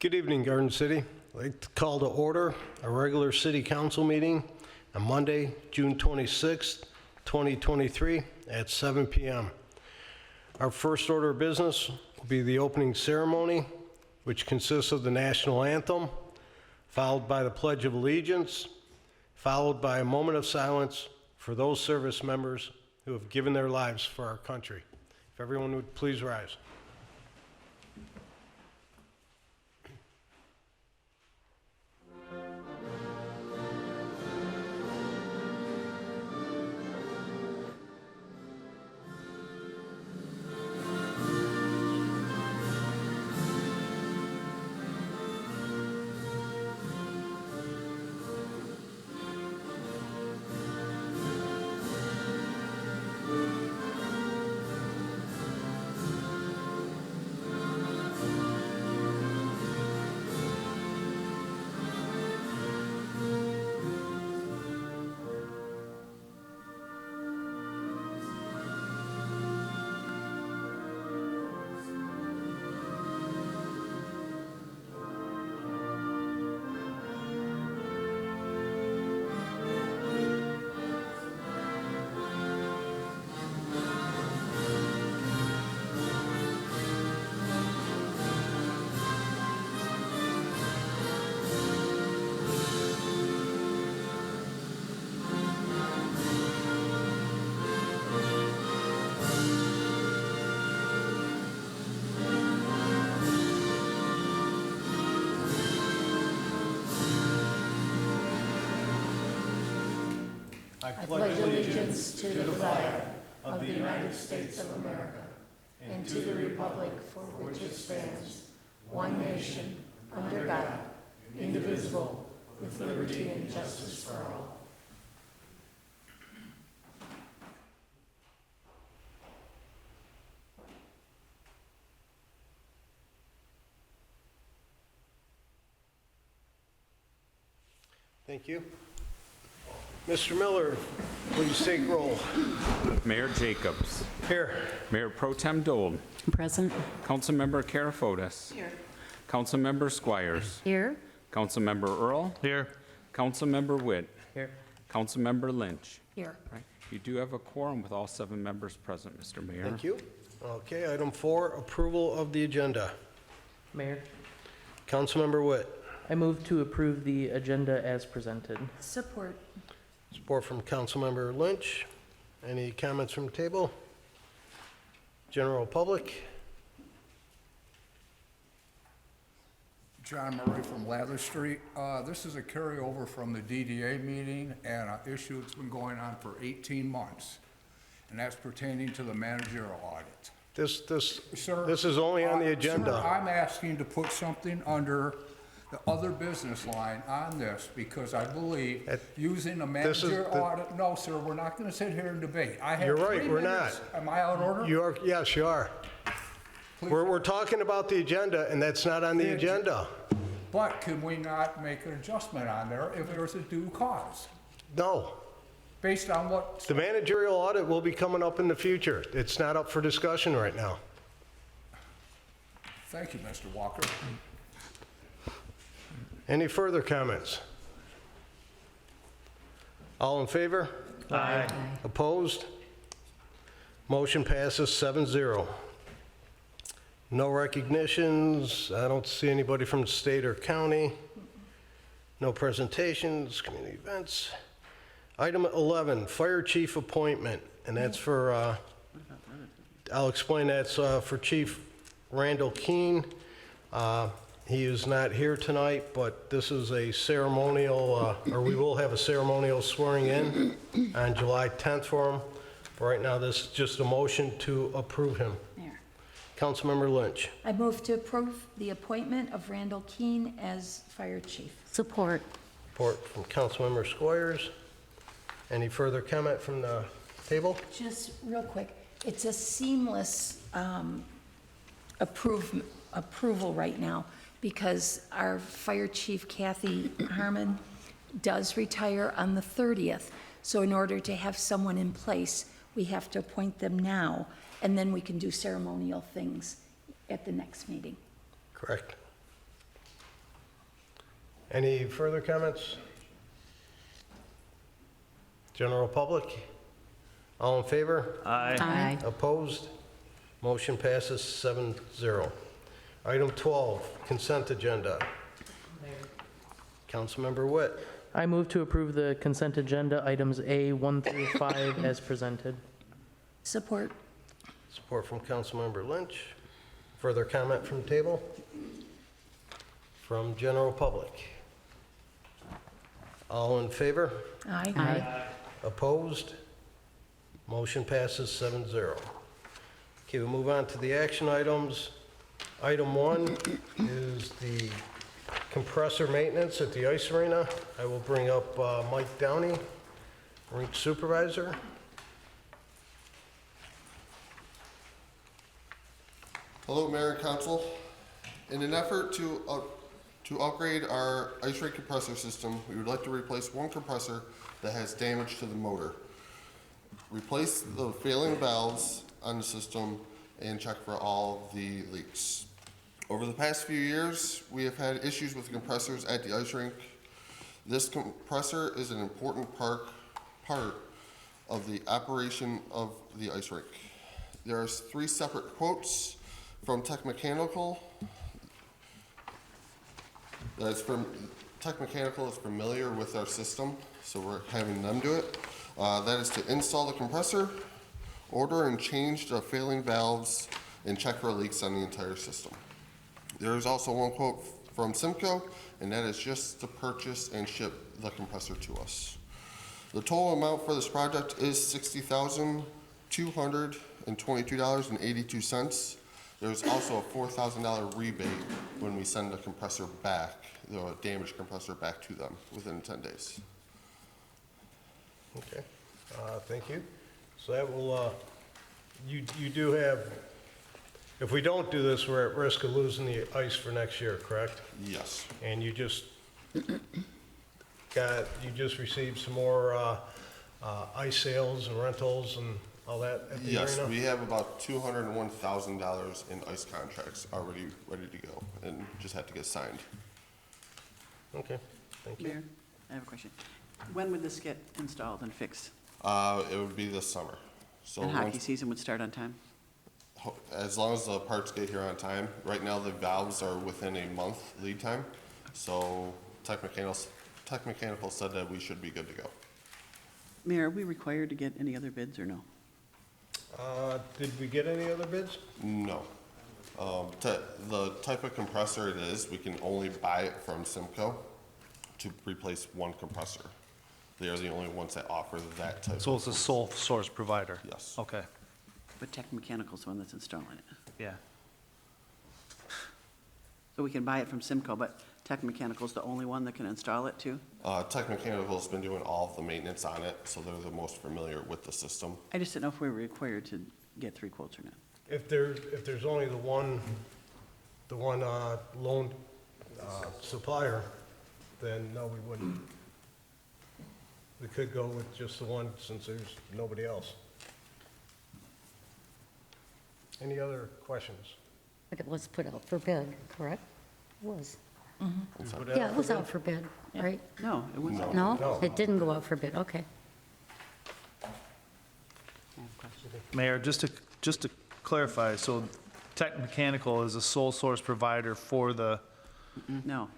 Good evening, Garden City. I'd like to call to order a regular city council meeting on Monday, June 26th, 2023 at 7 p.m. Our first order of business will be the opening ceremony, which consists of the national anthem, followed by the Pledge of Allegiance, followed by a moment of silence for those service members who have given their lives for our country. If everyone would please rise. I pledge allegiance to the flag of the United States of America and to the republic for which it stands, one nation, under God, indivisible, with liberty and justice for all. Thank you. Mr. Miller, please take roll. Mayor Jacobs. Here. Mayor Pro Tem Dold. Present. Councilmember Karafotis. Here. Councilmember Squires. Here. Councilmember Earl. Here. Councilmember Witt. Here. Councilmember Lynch. Here. Right. You do have a quorum with all 7 members present, Mr. Mayor. Thank you. Okay, item 4, approval of the agenda. Mayor, Councilmember Witt. I move to approve the agenda as presented. Support. Support from Councilmember Lynch. Any comments from the table? General public? John Murray from Lather Street. This is a carryover from the DDA meeting and an issue that's been going on for 18 months, and that's pertaining to the managerial audit. This is only on the Sir, agenda. I'm asking to put something under the other business line on this because I believe using a this is managerial the- audit, no, sir, we're not gonna sit here and debate. I have You're right, 3 we're minutes. not. Am I out of order? You are, yes, you are. Please. We're talking about the agenda, and that's not on the agenda. But can we not make an adjustment on there if there's a due cause? No. Based on what The managerial audit will be coming up in the future. It's not up for discussion right now. Thank you, Mr. Walker. Any further comments? All in favor? Aye. Opposed? Motion passes 7-0. No recognitions. I don't see anybody from the state or county. No presentations, community events. Item 11, fire chief appointment, and that's for, I'll explain, that's for Chief Randall Keene. He is not here tonight, but this is a ceremonial, or we will have a ceremonial swearing in on July 10th for him. But right now, this is just a motion to approve him. Mayor, Councilmember Lynch. I move to approve the appointment of Randall Keene as fire chief. Support. Report from Councilmember Squires. Any further comment from the table? Just real quick, it's a seamless approval right now because our fire chief, Kathy Harmon, does retire on the 30th. So in order to have someone in place, we have to appoint them now, and then we can do ceremonial things at the next meeting. Correct. Any further comments? General public? All in favor? Aye. Opposed? Motion passes 7-0. Item 12, consent agenda. Councilmember Witt. I move to approve the consent agenda items A 1 through 5 as presented. Support. Support from Councilmember Lynch. Further comment from table? From general public? All in favor? Aye. Opposed? Motion passes 7-0. Okay, we'll move on to the action items. Item 1 is the compressor maintenance at the ice arena. I will bring up Mike Downey, rink supervisor. Hello, Mayor and Council. In an effort to upgrade our ice rink compressor system, we would like to replace one compressor that has damage to the motor. Replace the failing valves on the system and check for all the leaks. Over the past few years, we have had issues with compressors at the ice rink. This compressor is an important part of the operation of the ice rink. There are 3 separate quotes from Tech Mechanical. Tech Mechanical is familiar with our system, so we're having them do it. That is to install the compressor, order and change the failing valves, and check for leaks on the entire system. There is also one quote from Simco, and that is just to purchase and ship the compressor to us. The total amount for this project is $60,222.82. There's also a $4,000 rebate when we send the compressor back, the damaged compressor back to them within 10 days. Okay, thank you. So that will, you do have, if we don't do this, we're at risk of losing the ice for next year, correct? Yes. And you just received some more ice sales and rentals and all that at the Yes, arena? we have about $201,000 in ice contracts already ready to go and just have to get signed. Okay, thank you. Mayor, I have a question. When would this get installed and fixed? It would be this summer. So And hockey once- season would start on time? as long as the parts get here on time. Right now, the valves are within a month lead time, so Tech Mechanical said that we should be good to go. Mayor, are we required to get any other bids or no? Did we get any other bids? No. The type of compressor it is, we can only buy it from Simco to replace one compressor. They are the only ones that offer that type. So it's a sole source provider? Yes. Okay, But Tech Mechanical's the one that's installing it. yeah. So we can buy it from Simco, but Tech Mechanical's the only one that can install it too? Tech Mechanical's been doing all of the maintenance on it, so they're the most familiar with the system. I just didn't know if we were required to get 3 quotes or not. If there's only the one loan supplier, then no, we wouldn't. We could go with just the one since there's nobody else. Any other questions? But it was put out for bid, correct? It was. Put Yeah, out it was for out for bid, right? No, it wasn't. No? No. It didn't go out for bid, okay. Mayor, just to clarify, so Tech Mechanical is a sole source provider for the, No.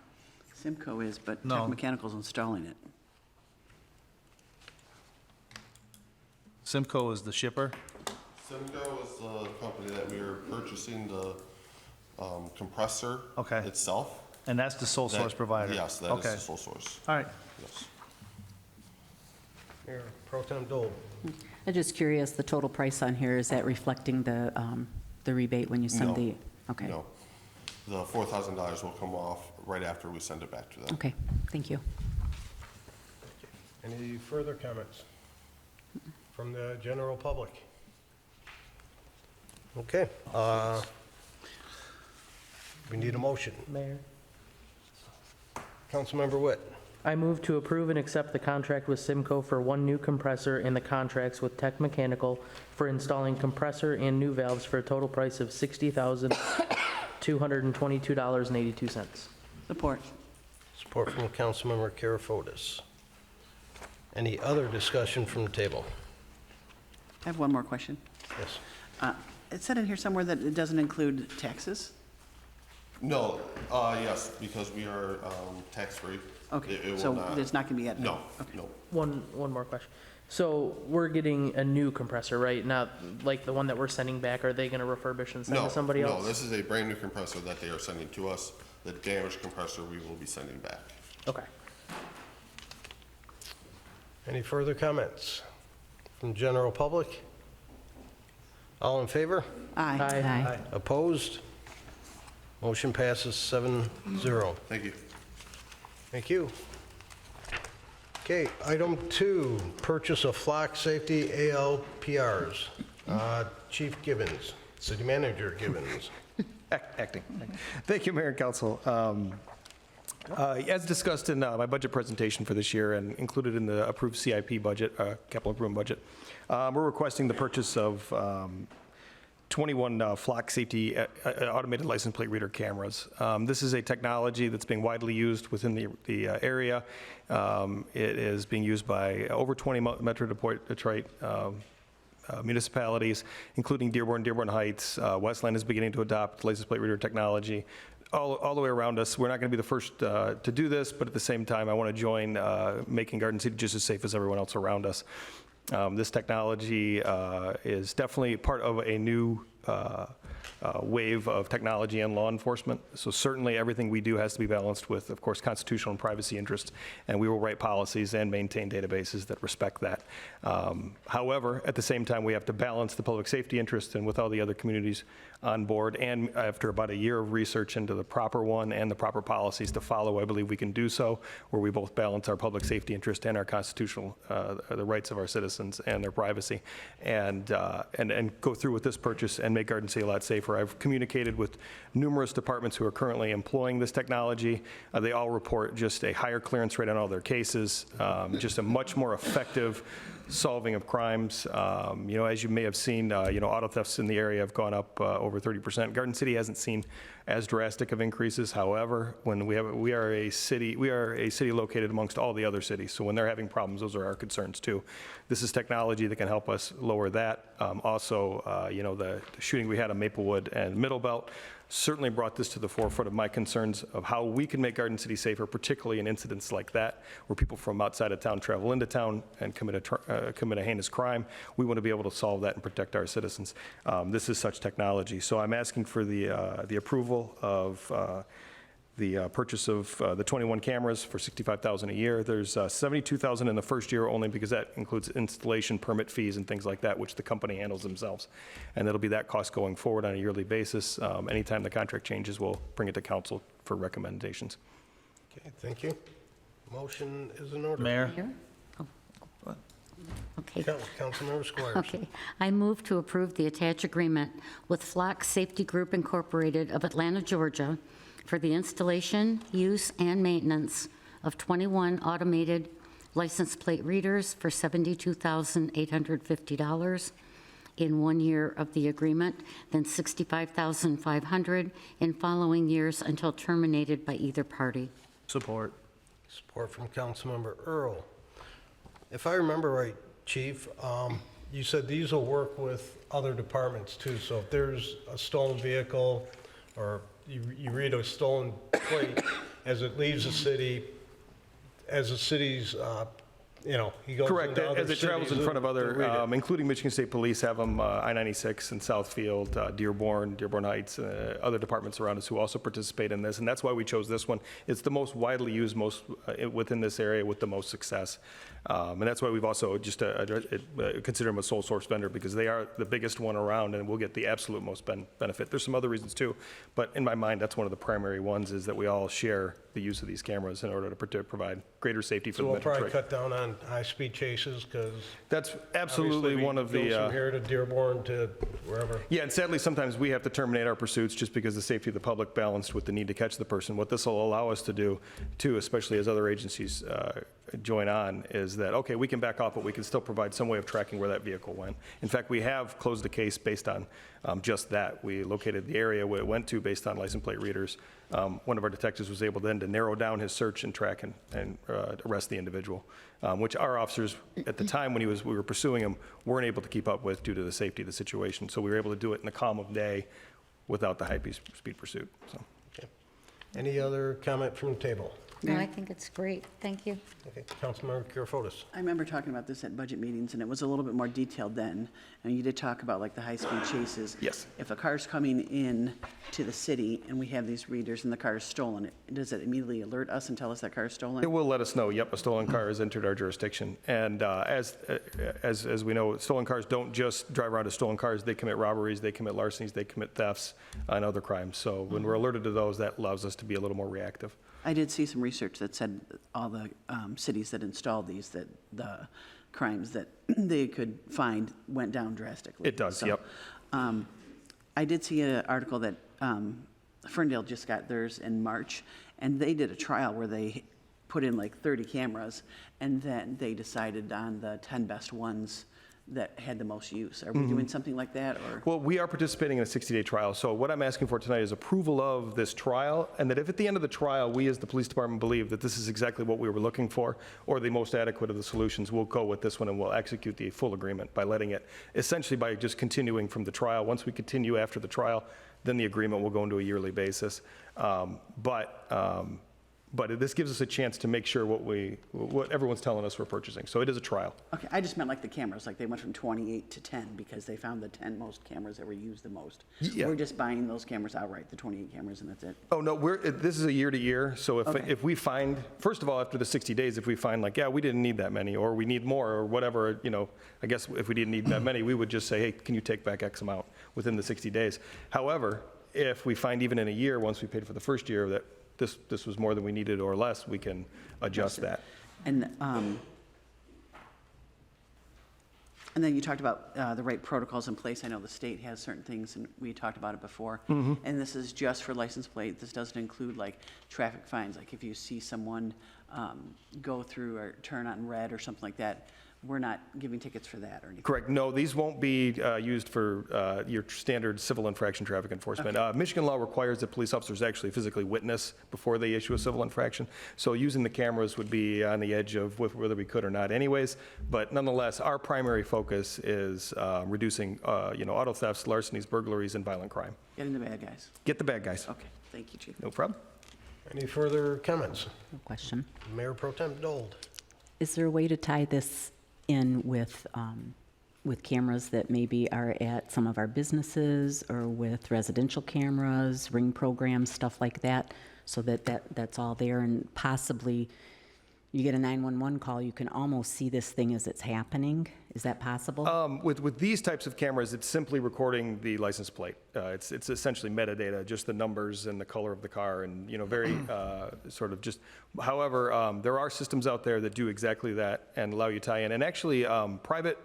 Simco is, but No. Tech Mechanical's installing it. Simco is the shipper? Simco is the company that we are purchasing the compressor Okay. itself. And that's the sole source That- provider? Yes, that is Okay. the sole source, All right. yes. Mayor Pro Tem Dole. I'm just curious, the total price on here, is that reflecting the rebate when you send No. the? Okay. No. The $4,000 will come off right after we send it back to them. Okay, thank you. Any further comments from the general public? Okay, we need a motion. Mayor, Councilmember Witt. I move to approve and accept the contract with Simco for one new compressor and the contracts with Tech Mechanical for installing compressor and new valves for a total price of $60,222.82. Support. Support from Councilmember Karafotis. Any other discussion from the table? I have one more question. Yes. It said in here somewhere that it doesn't include taxes? No, yes, because we are tax-free. Okay, It will so not- it's not going to be added? No, Okay. no. One more question. So we're getting a new compressor, right? Not like the one that we're sending back. Are they going to refurbish and send No, to somebody else? no, this is a brand-new compressor that they are sending to us. The damaged compressor we will be sending back. Okay. Any further comments from general public? All in favor? Aye. Aye. Opposed? Motion passes 7-0. Thank you. Thank you. Okay, item 2, purchase of flock safety ALPRs. Chief Gibbons, City Manager Gibbons. Acting. Thank you, Mayor and Council. As discussed in my budget presentation for this year and included in the approved CIP budget, capital improvement budget, we're requesting the purchase of 21 flock safety automated license plate reader cameras. This is a technology that's being widely used within the area. It is being used by over 20 Metro Detroit municipalities, including Dearborn Heights. Westland is beginning to adopt license plate reader technology. All the way around us. We're not going to be the first to do this, but at the same time, I want to join making Garden City just as safe as everyone else around us. This technology is definitely part of a new wave of technology and law enforcement. So certainly everything we do has to be balanced with, of course, constitutional and privacy interests, and we will write policies and maintain databases that respect that. However, at the same time, we have to balance the public safety interest, and with all the other communities on board, and after about a year of research into the proper one and the proper policies to follow, I believe we can do so, where we both balance our public safety interest and our constitutional, the rights of our citizens and their privacy, and go through with this purchase and make Garden City a lot safer. I've communicated with numerous departments who are currently employing this technology. They all report just a higher clearance rate on all their cases, just a much more effective solving of crimes. As you may have seen, auto thefts in the area have gone up over 30%. Garden City hasn't seen as drastic of increases. However, when we are a city located amongst all the other cities. So when they're having problems, those are our concerns too. This is technology that can help us lower that. Also, the shooting we had on Maplewood and Middle Belt certainly brought this to the forefront of my concerns of how we can make Garden City safer, particularly in incidents like that, where people from outside of town travel into town and commit a heinous crime. We want to be able to solve that and protect our citizens. This is such technology. So I'm asking for the approval of the purchase of the 21 cameras for $65,000 a year. There's $72,000 in the first year only because that includes installation permit fees and things like that, which the company handles themselves. And it'll be that cost going forward on a yearly basis. Anytime the contract changes, we'll bring it to council for recommendations. Okay, thank you. Motion is in order. Mayor? Here? Oh. Okay. Councilmember Squires. Okay. I move to approve the attached agreement with Flock Safety Group Incorporated of Atlanta, Georgia, for the installation, use, and maintenance of 21 automated license plate readers for $72,850 in 1 year of the agreement, then $65,500 in following years until terminated by either party. Support. Support from Councilmember Earl. If I remember right, Chief, you said these will work with other departments too. So if there's a stolen vehicle or you read a stolen plate as it leaves the city, as the city's, he goes Correct. into other As it travels in cities, front of they'll other, read it. including Michigan State Police, have them I-96 in Southfield, Dearborn Heights, other departments around us who also participate in this, and that's why we chose this one. It's the most widely used, within this area with the most success. And that's why we've also just consider them a sole source vendor, because they are the biggest one around and we'll get the absolute most benefit. There's some other reasons too, but in my mind, that's one of the primary ones, is that we all share the use of these cameras in order to provide greater safety for So the we'll Metro probably Detroit. cut down on high-speed chases because That's absolutely one of goes from the, here to Dearborn to wherever. yeah, and sadly, sometimes we have to terminate our pursuits just because the safety of the public balanced with the need to catch the person. What this will allow us to do, too, especially as other agencies join on is that, okay, we can back off, but we can still provide some way of tracking where that vehicle went. In fact, we have closed the case based on just that. We located the area where it went to based on license plate readers. One of our detectives was able then to narrow down his search and track and arrest the individual, which our officers at the time when we were pursuing him weren't able to keep up with due to the safety of the situation. So we were able to do it in the calm of day without the high-speed pursuit. So. Okay. Any other comment from the table? No, I think it's great. Thank you. Okay, Councilmember Kurofotis. I remember talking about this at budget meetings, and it was a little bit more detailed then. And you did talk about like the high-speed chases. Yes. If a car's coming in to the city and we have these readers and the car is stolen, does it immediately alert us and tell us that car is stolen? It will let us know, yep, a stolen car has entered our jurisdiction. And as we know, stolen cars don't just drive around as stolen cars. They commit robberies, they commit larcenies, they commit thefts, and other crimes. So when we're alerted to those, that allows us to be a little more reactive. I did see some research that said all the cities that installed these, that the crimes that they could find went down drastically. It does, So, yep. I did see an article that Ferndale just got theirs in March, and they did a trial where they put in like 30 cameras, and then they decided on the 10 best ones that had the most use. Are we doing something like that, or? Well, we are participating in a 60-day trial. So what I'm asking for tonight is approval of this trial, and that if at the end of the trial, we as the police department believe that this is exactly what we were looking for, or the most adequate of the solutions, we'll go with this one and we'll execute the full agreement by letting it, essentially by just continuing from the trial. Once we continue after the trial, then the agreement will go into a yearly basis. But this gives us a chance to make sure what everyone's telling us we're purchasing. So it is a trial. Okay, I just meant like the cameras, like they went from 28 to 10 because they found the 10 most cameras that were used the most. Yeah. We're just buying those cameras outright, the 28 cameras, and that's it. Oh, no, this is a year to year. So Okay. if we find, first of all, after the 60 days, if we find like, yeah, we didn't need that many, or we need more, or whatever, I guess if we didn't need that many, we would just say, hey, can you take back X amount within the 60 days? However, if we find even in a year, once we paid for the first year, that this was more than we needed or less, we can adjust that. And then you talked about the right protocols in place. I know the state has certain things, and we talked about it before. And this is just for license plate. This doesn't include like traffic fines, like if you see someone go through or turn on red or something like that. We're not giving tickets for that or anything. Correct. No, these won't be used for your standard civil infraction traffic enforcement. Michigan law requires that police officers actually physically witness before they issue a civil infraction. So using the cameras would be on the edge of whether we could or not anyways. But nonetheless, our primary focus is reducing auto thefts, larcenies, burglaries, and violent crime. Getting the bad guys. Get the bad guys. Okay, thank you, Chief. No problem. Any further comments? No question. Mayor Pro Tem Dold. Is there a way to tie this in with cameras that maybe are at some of our businesses, or with residential cameras, ring programs, stuff like that, so that's all there, and possibly you get a 911 call, you can almost see this thing as it's happening? Is that possible? With these types of cameras, it's simply recording the license plate. It's essentially metadata, just the numbers and the color of the car, and very sort of just. However, there are systems out there that do exactly that and allow you to tie in. And actually, private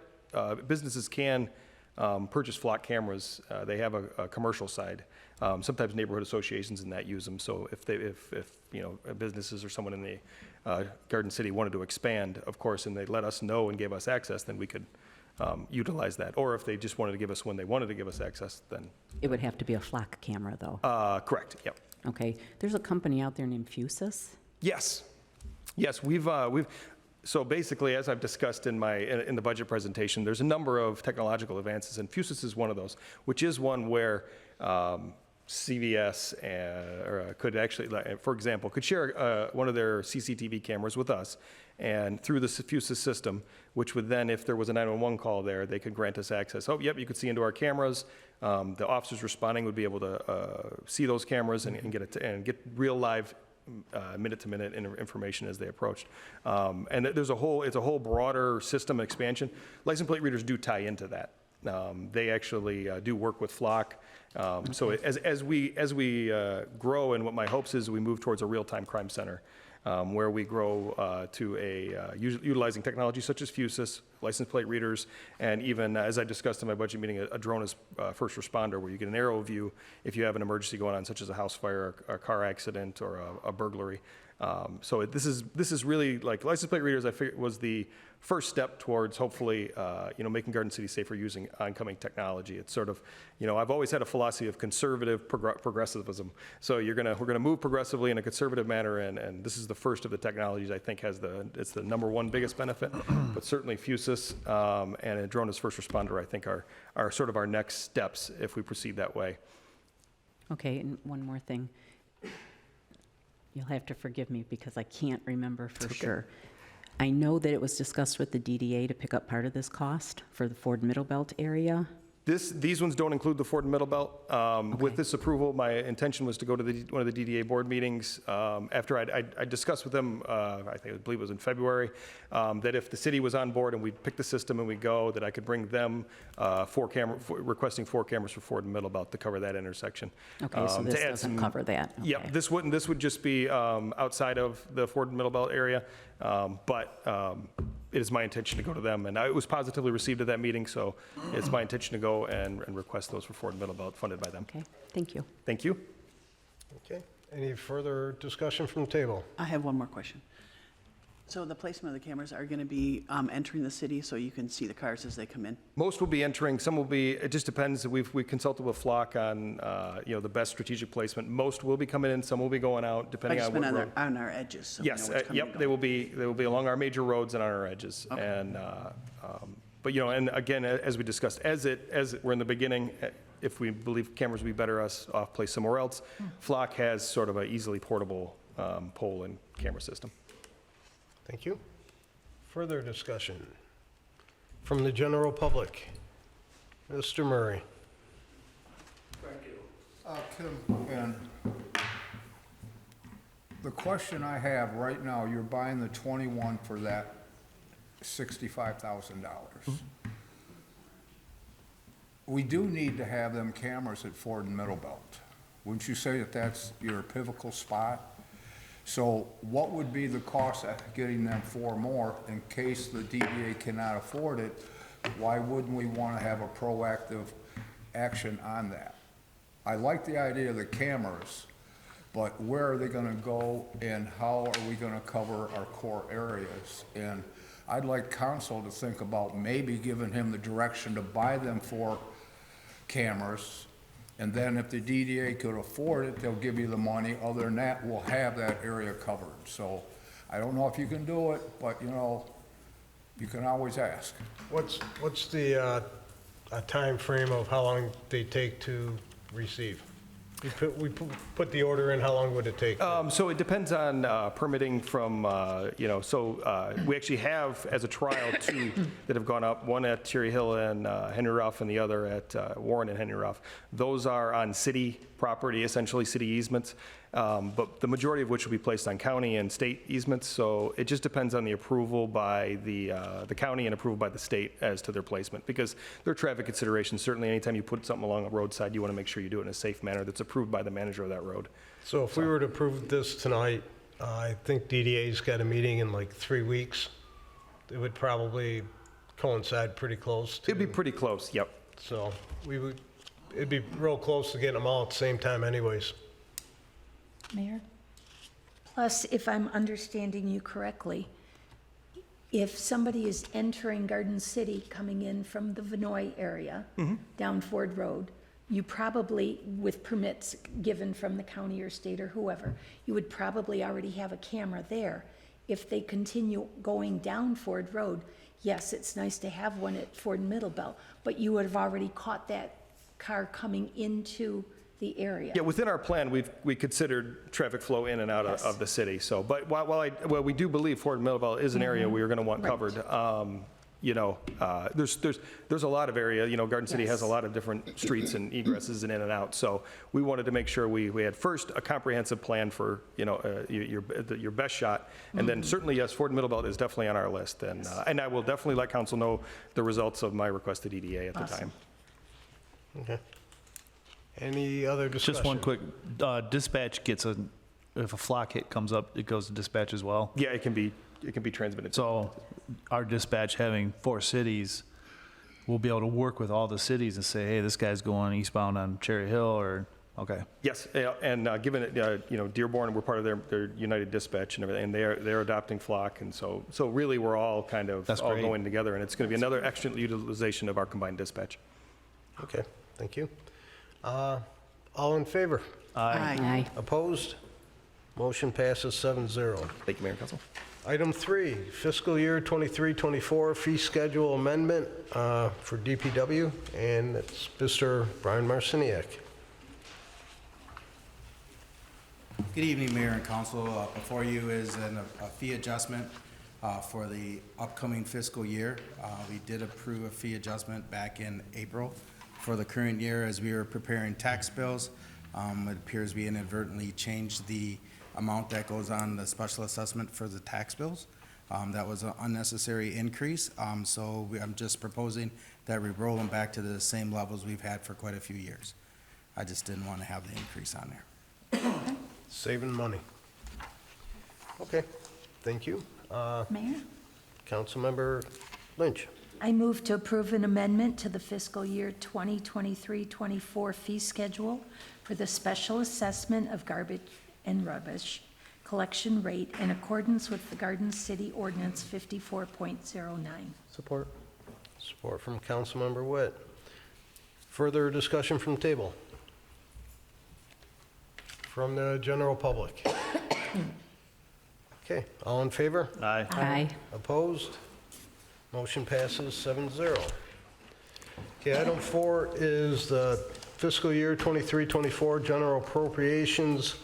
businesses can purchase flock cameras. They have a commercial side. Sometimes neighborhood associations and that use them. So if businesses or someone in the Garden City wanted to expand, of course, and they let us know and gave us access, then we could utilize that. Or if they just wanted to give us when they wanted to give us access, then. It would have to be a flock camera, though. Correct. Yep. Okay. There's a company out there named Fusus. Yes. We've. So basically, as I've discussed in the budget presentation, there's a number of technological advances, and Fusus is one of those, which is one where CVS could actually, for example, could share one of their CCTV cameras with us, and through the Fusus system, which would then, if there was a 911 call there, they could grant us access. Oh, yep, you could see into our cameras. The officers responding would be able to see those cameras and get real live minute-to-minute information as they approached. And it's a whole broader system expansion. License plate readers do tie into that. They actually do work with Flock. So as we grow, and what my hopes is we move towards a real-time crime center, where we grow to utilizing technology such as Fusus, license plate readers, and even, as I discussed in my budget meeting, a drone as first responder, where you get an aerial view if you have an emergency going on, such as a house fire, a car accident, or a burglary. This is really, like, license plate readers, I figured, was the first step towards hopefully, making Garden City safer using oncoming technology. It's sort of, I've always had a philosophy of conservative progressivism. So we're gonna move progressively in a conservative manner, and this is the first of the technologies I think it's the number one biggest benefit. But certainly Fusus and a drone as first responder, I think, are sort of our next steps if we proceed that way. Okay, and one more thing. You'll have to forgive me because I can't remember for sure. I know that it was discussed with the DDA to pick up part of this cost for the Ford Middle Belt area. These ones don't include the Ford and Middle Belt. With this approval, my intention was to go to one of the DDA board meetings after I discussed with them, I believe it was in February, that if the city was on board and we'd pick the system and we go, that I could bring them requesting 4 cameras for Ford and Middle Belt to cover that intersection. Okay, so this doesn't cover that. Yeah, Okay. this would just be outside of the Ford and Middle Belt area, but it is my intention to go to them, and it was positively received at that meeting, so it's my intention to go and request those for Ford and Middle Belt funded by them. Okay, thank you. Thank you. Okay. Any further discussion from the table? I have one more question. So the placement of the cameras are going to be entering the city so you can see the cars as they come in? Most will be entering, some will be, it just depends. We consulted with Flock on, the best strategic placement. Most will be coming in, some will be going out, I depending just on meant what road. on our edges, so we know Yes, what's coming and yep, they going. will be along our major roads and on our edges. Okay. And, but, and again, as we discussed, as we're in the beginning, if we believe cameras would be better off placed somewhere else, Flock has sort of an easily portable pole and camera system. Thank you. Further discussion from the general public. Mr. Murray. Tim, and the question I have right now, you're buying the 21 for that $65,000. We do need to have them cameras at Ford and Middle Belt. Wouldn't you say that that's your pivotal spot? So what would be the cost of getting them 4 more in case the DDA cannot afford it? Why wouldn't we want to have a proactive action on that? I like the idea of the cameras, but where are they going to go and how are we going to cover our core areas? And I'd like council to think about maybe giving him the direction to buy them 4 cameras. And then if the DDA could afford it, they'll give you the money. Other than that, we'll have that area covered. So I don't know if you can do it, but you can always ask. What's the time frame of how long they take to receive? We put the order in, how long would it take? So it depends on permitting from, we actually have, as a trial, 2 that have gone up, one at Cherry Hill and Henry Ruff, and the other at Warren and Henry Ruff. Those are on city property, essentially city easements, but the majority of which will be placed on county and state easements. So it just depends on the approval by the county and approval by the state as to their placement, because there are traffic considerations. Certainly, anytime you put something along a roadside, you want to make sure you do it in a safe manner that's approved by the manager of that road. So if we were to approve this tonight, I think DDA's got a meeting in like 3 weeks. It would probably coincide pretty close to. It'd be pretty close, yep. So it'd be real close to getting them all at the same time anyways. Mayor? Plus, if I'm understanding you correctly, if somebody is entering Garden City, coming in from the Vinoy area, down Ford Road, you probably, with permits given from the county or state or whoever, you would probably already have a camera there. If they continue going down Ford Road, yes, it's nice to have one at Ford and Middle Belt, but you would have already caught that car coming into the area. Yeah, within our plan, we considered traffic flow in and out Yes. of the city. So, but while we do believe Ford and Middle Belt is an area we are going to want Right. covered, there's a lot of area. Garden City has a Yes. lot of different streets and egresses and in and out. So we wanted to make sure we had first a comprehensive plan for your best shot, and then certainly yes, Ford and Middle Belt is definitely on our list, and I will definitely let council know the results of my request to DDA at the time. Okay. Any other discussion? Just one quick, dispatch if a flock hit comes up, it goes to dispatch as well. Yeah, it can be transmitted. So our dispatch having 4 cities, we'll be able to work with all the cities and say, hey, this guy's going eastbound on Cherry Hill or Okay. Yes, and given it, Dearborn, we're part of their United Dispatch and everything, and they're adopting Flock, and so really, we're all kind of That's all great. going together, and it's going to be another excellent utilization of our combined dispatch. Okay, thank you. All in favor? Aye. Aye. Opposed? Motion passes 7-0. Thank you, Mayor and Council. Item 3, fiscal year 23-24 fee schedule amendment for DPW, and it's Mr. Brian Marciniak. Good evening, Mayor and Council. Before you is a fee adjustment for the upcoming fiscal year. We did approve a fee adjustment back in April for the current year as we were preparing tax bills. It appears we inadvertently changed the amount that goes on the special assessment for the tax bills. That was an unnecessary increase, so I'm just proposing that we roll them back to the same levels we've had for quite a few years. I just didn't want to have the increase on there. Saving money. Okay, thank you. Mayor? Councilmember Lynch. I move to approve an amendment to the fiscal year 2023-24 fee schedule for the special assessment of garbage and rubbish collection rate in accordance with the Garden City Ordinance 54.09. Support. Support from Councilmember Witt. Further discussion from table? From the general public? Okay, all in favor? Aye. Aye. Opposed? Motion passes 7-0. Okay, item 4 is the fiscal year 23-24 general appropriations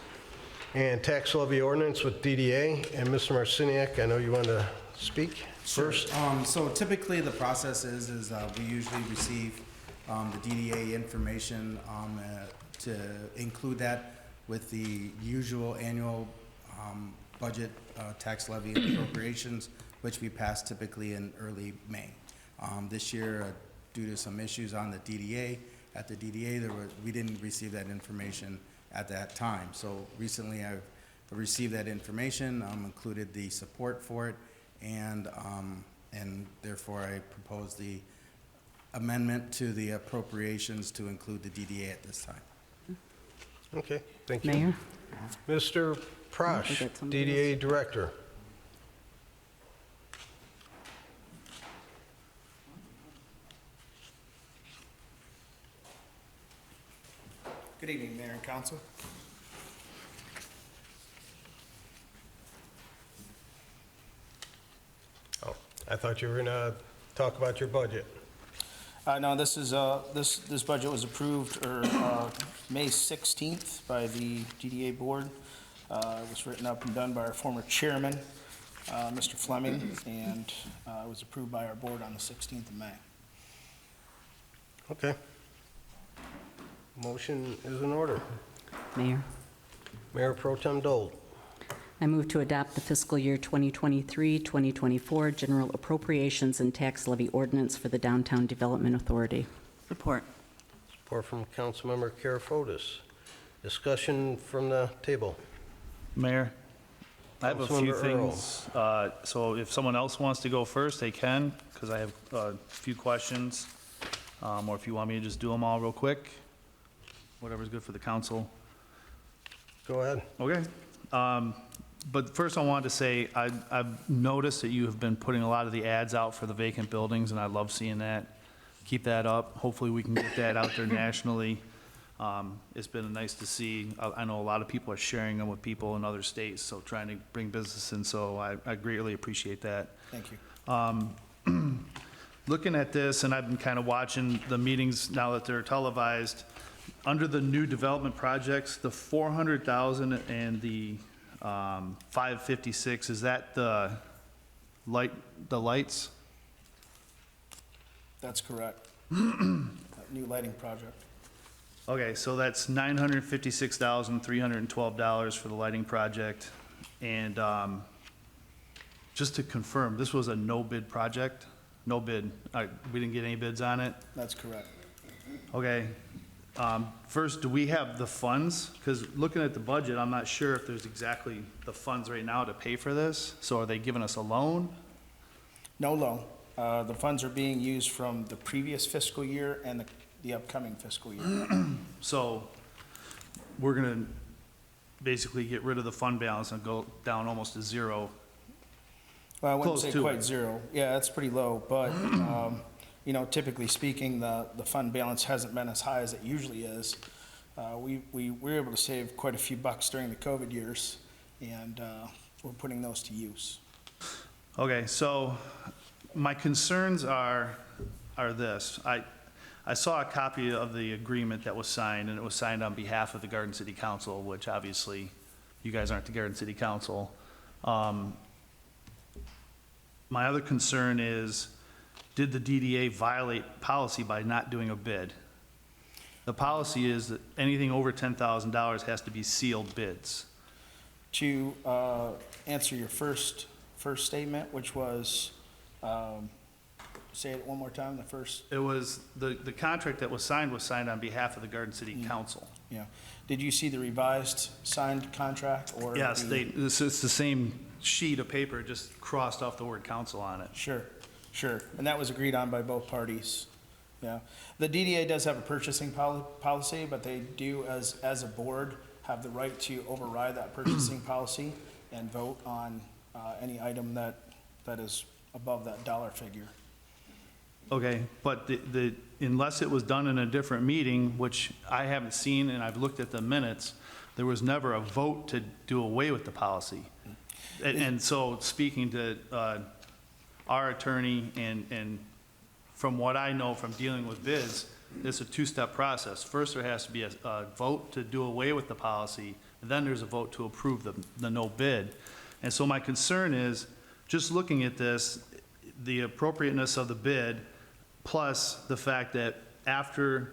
and tax levy ordinance with DDA. And Mr. Marciniak, I know you want to speak first. So typically, the process is we usually receive the DDA information to include that with the usual annual budget tax levy and appropriations, which we pass typically in early May. This year, due to some issues on the DDA, we didn't receive that information at that time. So recently, I've received that information, included the support for it, and therefore I propose the amendment to the appropriations to include the DDA at this time. Okay, thank you. Mayor? Mr. Prosh, I got somebody DDA Director. Good evening, Mayor and Council. Oh, I thought you were going to talk about your budget. No, this is, this budget was approved May 16th by the DDA Board. It was written up and done by our former chairman, Mr. Fleming, and it was approved by our board on the 16th of May. Okay. Motion is in order. Mayor? Mayor Pro Tem Dole. I move to adopt the fiscal year 2023-2024 general appropriations and tax levy ordinance for the Downtown Development Authority. Support. Support from Councilmember Karafotis. Discussion from the table. Mayor, I have a few Councilmember Earl. things. So if someone else wants to go first, they can, because I have a few questions. Or if you want me to just do them all real quick, whatever's good for the council. Go ahead. Okay. But first, I wanted to say, I've noticed that you have been putting a lot of the ads out for the vacant buildings, and I love seeing that. Keep that up. Hopefully, we can get that out there nationally. It's been nice to see. I know a lot of people are sharing them with people in other states, so trying to bring business in, so I greatly appreciate that. Thank you. Looking at this, and I've been kind of watching the meetings now that they're televised, under the new development projects, the 400,000 and the 556, is that the lights? That's correct. That new lighting project. Okay, so that's $956,312 for the lighting project. And just to confirm, this was a no-bid project? No bid. We didn't get any bids on it? That's correct. Okay. First, do we have the funds? Because looking at the budget, I'm not sure if there's exactly the funds right now to pay for this. So are they giving us a loan? No loan. The funds are being used from the previous fiscal year and the upcoming fiscal year. So we're gonna basically get rid of the fund balance and go down almost to zero. Well, I wouldn't Close say to quite it. zero. Yeah, that's pretty low, but, you know, typically speaking, the fund balance hasn't been as high as it usually is. We were able to save quite a few bucks during the COVID years, and we're putting those to use. Okay, so my concerns are this. I saw a copy of the agreement that was signed, and it was signed on behalf of the Garden City Council, which obviously you guys aren't the Garden City Council. My other concern is, did the DDA violate policy by not doing a bid? The policy is that anything over $10,000 has to be sealed bids. To answer your first statement, which was, say it one more time, the first, It was, the contract that was signed on behalf of the Garden City Council. yeah. Did you see the revised signed contract or? Yes, the- it's the same sheet of paper, just crossed off the word council on it. Sure, sure. And that was agreed on by both parties. Yeah. The DDA does have a purchasing policy, but they do, as a board, have the right to override that purchasing policy and vote on any item that is above that dollar figure. Okay, but unless it was done in a different meeting, which I haven't seen, and I've looked at the minutes, there was never a vote to do away with the policy. And so, speaking to our attorney, and from what I know from dealing with bids, it's a two-step process. First, there has to be a vote to do away with the policy, and then there's a vote to approve the no bid. And so my concern is, just looking at this, the appropriateness of the bid, plus the fact that after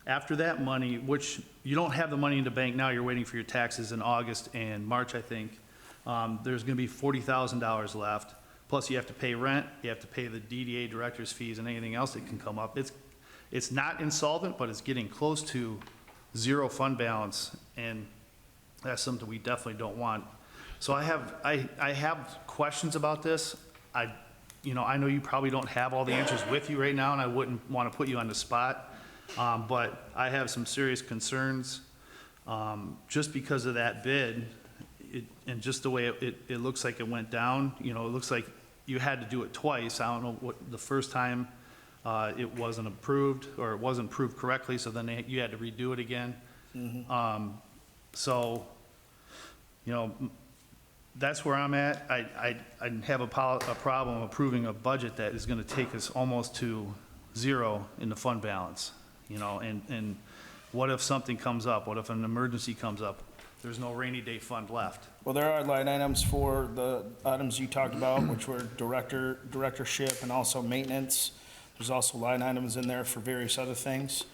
that money, which you don't have the money in the bank now, you're waiting for your taxes in August and March, I think, there's gonna be $40,000 left. Plus you have to pay rent, you have to pay the DDA director's fees and anything else that can come up. It's not insolvent, but it's getting close to zero fund balance, and that's something we definitely don't want. So I have questions about this. I know you probably don't have all the answers with you right now, and I wouldn't want to put you on the spot, but I have some serious concerns, just because of that bid, and just the way it looks like it went down. It looks like you had to do it twice. I don't know what, the first time, it wasn't approved, or it wasn't approved correctly, so then you had to redo it again. So, that's where I'm at. I have a problem approving a budget that is gonna take us almost to zero in the fund balance, and what if something comes up? What if an emergency comes up? There's no rainy day fund left. Well, there are line items for the items you talked about, which were directorship and also maintenance. There's also line items in there for various other things.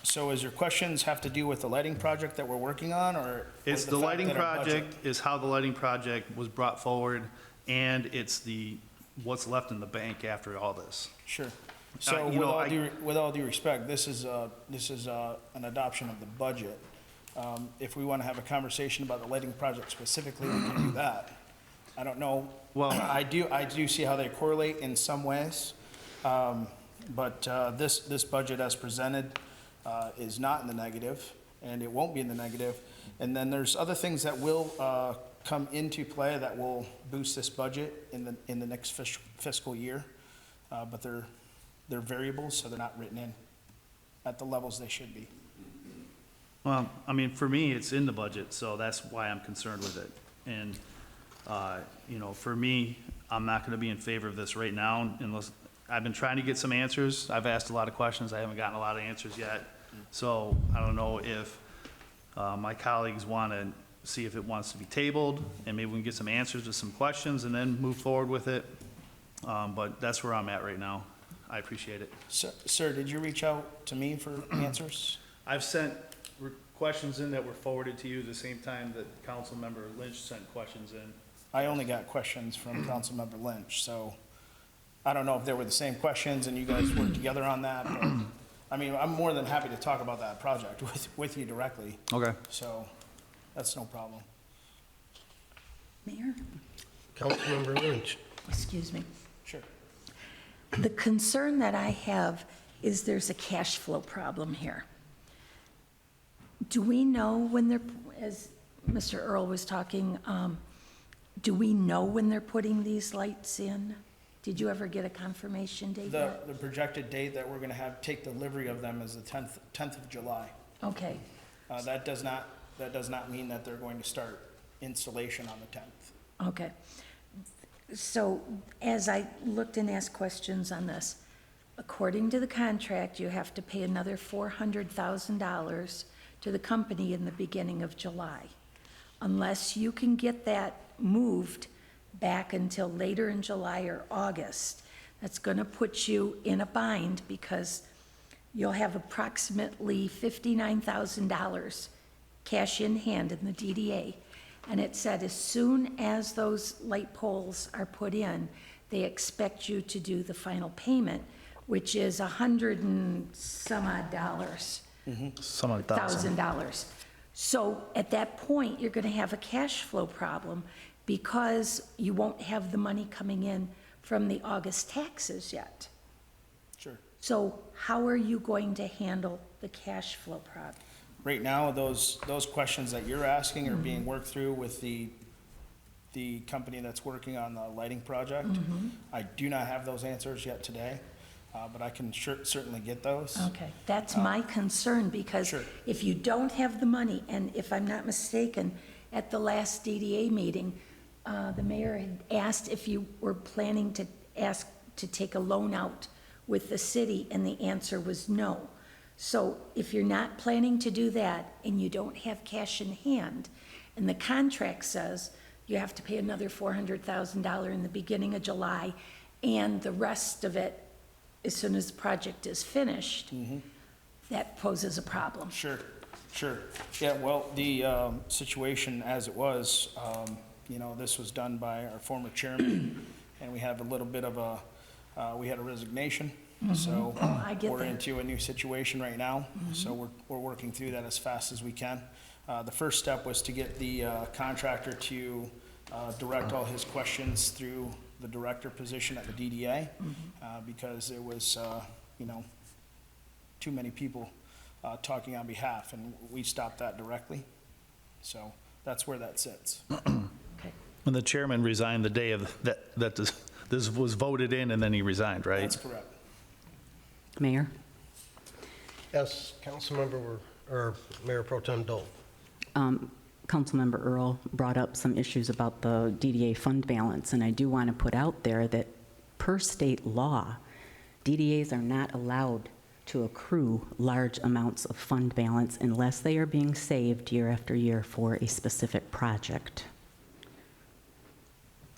So is your questions have to do with the lighting project that we're working on, or? It's with the fact lighting that our budget- project, is how the lighting project was brought forward, and it's what's left in the bank after all this. Sure. So with all due respect, this is an adoption of the budget. If we want to have a conversation about the lighting project specifically, we can do that. I don't know. Well, I do see how they correlate in some ways. But this budget as presented is not in the negative, and it won't be in the negative. And then there's other things that will come into play that will boost this budget in the next fiscal year. But they're variables, so they're not written in at the levels they should be. Well, I mean, for me, it's in the budget, so that's why I'm concerned with it. And, for me, I'm not gonna be in favor of this right now unless, I've been trying to get some answers. I've asked a lot of questions. I haven't gotten a lot of answers yet. So I don't know if my colleagues want to see if it wants to be tabled, and maybe we can get some answers to some questions and then move forward with it. But that's where I'm at right now. I appreciate it. Sir, did you reach out to me for answers? I've sent questions in that were forwarded to you the same time that Councilmember Lynch sent questions in. I only got questions from Councilmember Lynch, so I don't know if they were the same questions and you guys worked together on that, but, I mean, I'm more than happy to talk about that project with you directly, Okay. so that's no problem. Mayor, Councilmember Lynch. excuse me. Sure. The concern that I have is there's a cash flow problem here. Do we know when they're, as Mr. Earl was talking, do we know when they're putting these lights in? Did you ever get a confirmation date yet? The projected date that we're gonna take delivery of them is the 10th of July. Okay, That does not mean that they're going to start installation on the 10th. okay. So as I looked and asked questions on this, according to the contract, you have to pay another $400,000 to the company in the beginning of July. Unless you can get that moved back until later in July or August, that's going to put you in a bind because you'll have approximately $59,000 cash in hand in the DDA. And it said as soon as those light poles are put in, they expect you to do the final payment, which is $100 and some odd dollars. Some odd thousand. $1,000. So at that point, you're going to have a cash flow problem because you won't have the money coming in from the August taxes yet. Sure. So how are you going to handle the cash flow problem? Right now, those questions that you're asking are being worked through with the company that's working on the lighting project. I do not have those answers yet today, but I can certainly get those. Okay, that's my concern, because Sure. if you don't have the money, and if I'm not mistaken, at the last DDA meeting, the mayor had asked if you were planning to ask to take a loan out with the city, and the answer was no. So if you're not planning to do that, and you don't have cash in hand, and the contract says you have to pay another $400,000 in the beginning of July, and the rest of it as soon as the project is finished, that poses a problem. Sure. Yeah, well, the situation as it was, this was done by our former chairman, and we have a little bit of we had a resignation. So I get we're that. into a new situation right now, so we're working through that as fast as we can. The first step was to get the contractor to direct all his questions through the director position at the DDA, because it was, too many people talking on behalf, and we stopped that directly. So that's where that sits. Okay. And the chairman resigned the day of that this was voted in, and then he resigned, right? That's correct. Mayor? Yes, Councilmember, or Mayor Pro Tem Dole. Councilmember Earl brought up some issues about the DDA fund balance, and I do want to put out there that per state law, DDAs are not allowed to accrue large amounts of fund balance unless they are being saved year after year for a specific project.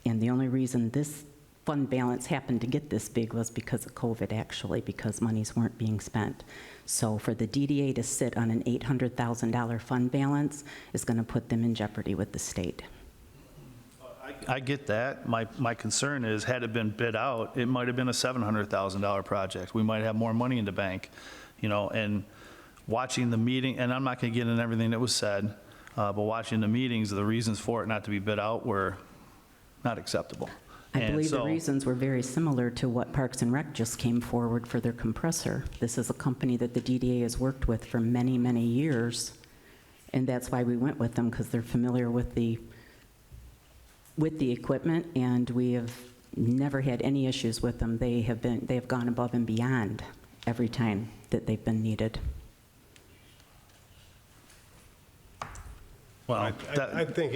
And the only reason this fund balance happened to get this big was because of COVID, actually, because monies weren't being spent. So for the DDA to sit on an $800,000 fund balance is going to put them in jeopardy with the state. I get that. My concern is, had it been bid out, it might have been a $700,000 project. We might have more money in the bank, and watching the meeting, and I'm not going to get into everything that was said, but watching the meetings, the reasons for it not to be bid out were not acceptable. I And believe the so- reasons were very similar to what Parks and Rec just came forward for their compressor. This is a company that the DDA has worked with for many, many years, and that's why we went with them, because they're familiar with the equipment, and we have never had any issues with them. They have gone above and beyond every time that they've been needed. Well, I think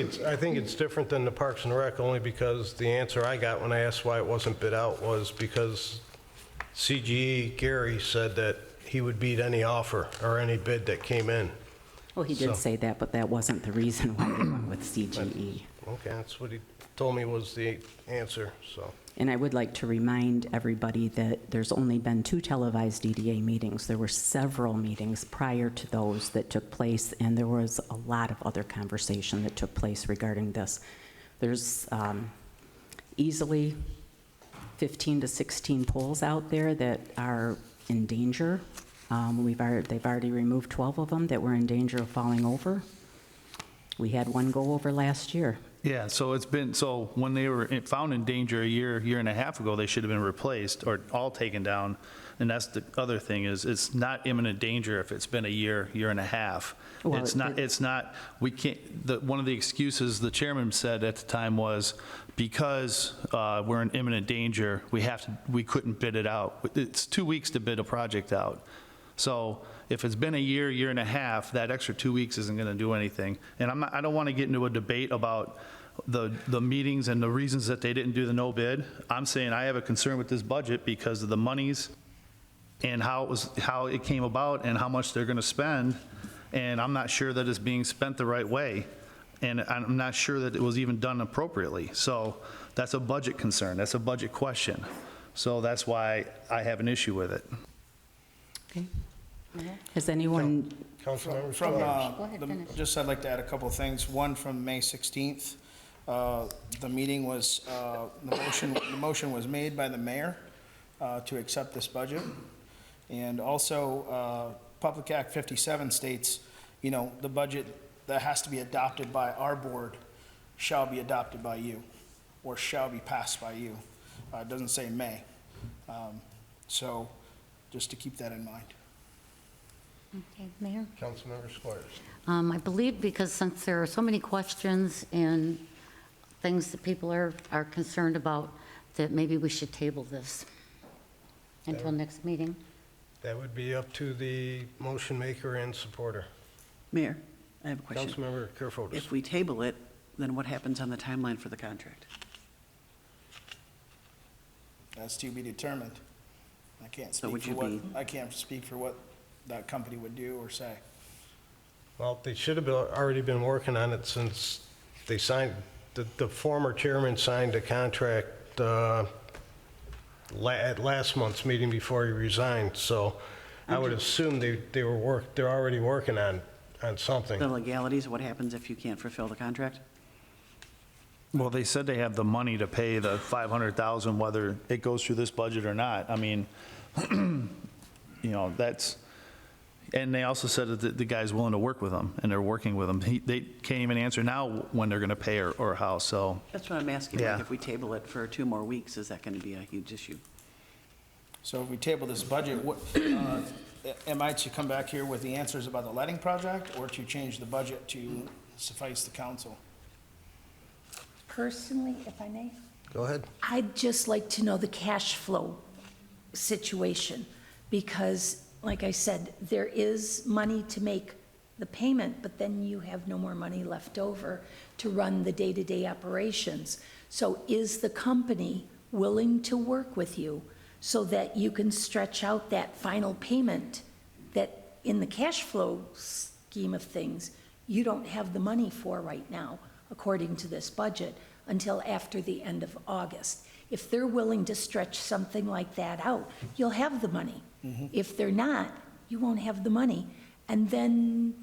it's different than the Parks and Rec, only because the answer I got when I asked why it wasn't bid out was because CGE Gary said that he would beat any offer or any bid that came in. Well, he did So- say that, but that wasn't the reason why we went with CGE. Okay, that's what he told me was the answer, so. And I would like to remind everybody that there's only been 2 televised DDA meetings. There were several meetings prior to those that took place, and there was a lot of other conversation that took place regarding this. There's easily 15 to 16 poles out there that are in danger. They've already removed 12 of them that were in danger of falling over. We had one go over last year, Yeah, so it's been, so when they were found in danger a year and a half ago, they should have been replaced or all taken down. And that's the other thing is it's not imminent danger if it's been a year and a half. Well, It's not, we can't, one of the excuses the chairman said at the time was because we're in imminent danger, we couldn't bid it out. It's 2 weeks to bid a project out. So if it's been a year and a half, that extra 2 weeks isn't going to do anything. And I don't want to get into a debate about the meetings and the reasons that they didn't do the no bid. I'm saying I have a concern with this budget because of the monies and how it came about and how much they're going to spend. And I'm not sure that it's being spent the right way. And I'm not sure that it was even done appropriately. So that's a budget concern. That's a budget question. So that's why I have an issue with it. Okay. Has anyone, Councilmember From, Squires. Go ahead, finish. just I'd like to add a couple of things. One, from May 16th, the meeting was, the motion was made by the mayor to accept this budget. And also, Public Act 57 states, you know, the budget that has to be adopted by our board shall be adopted by you, or shall be passed by you. It doesn't say may. So, just to keep that in mind. Okay, Mayor? Councilmember Squires. I believe because since there are so many questions and things that people are concerned about, that maybe we should table this until next meeting. That would be up to the motion maker and supporter. Mayor, I have a question. Councilmember Kerfotis. If we table it, then what happens on the timeline for the contract? That's to be determined. I can't So speak would for you what, be- I can't speak for what that company would do or say. Well, they should have already been working on it since they signed, the former chairman signed a contract at last month's meeting before he resigned, so I would assume they're already working on something. The legalities, what happens if you can't fulfill the contract? Well, they said they have the money to pay the $500,000, whether it goes through this budget or not. I mean, you know, that's, and they also said that the guy's willing to work with them, and they're working with them. They can't even answer now when they're going to pay or how, so. That's what I'm asking. Yeah. Like, if we table it for 2 more weeks, is that going to be a huge issue? So if we table this budget, what, am I to come back here with the answers about the letting project, or to change the budget to suffice the council? Personally, if I may, Go ahead. I'd just like to know the cash flow situation, because, like I said, there is money to make the payment, but then you have no more money left over to run the day-to-day operations. So is the company willing to work with you so that you can stretch out that final payment that, in the cash flow scheme of things, you don't have the money for right now, according to this budget, until after the end of August? If they're willing to stretch something like that out, you'll have the money. If they're not, you won't have the money. And then,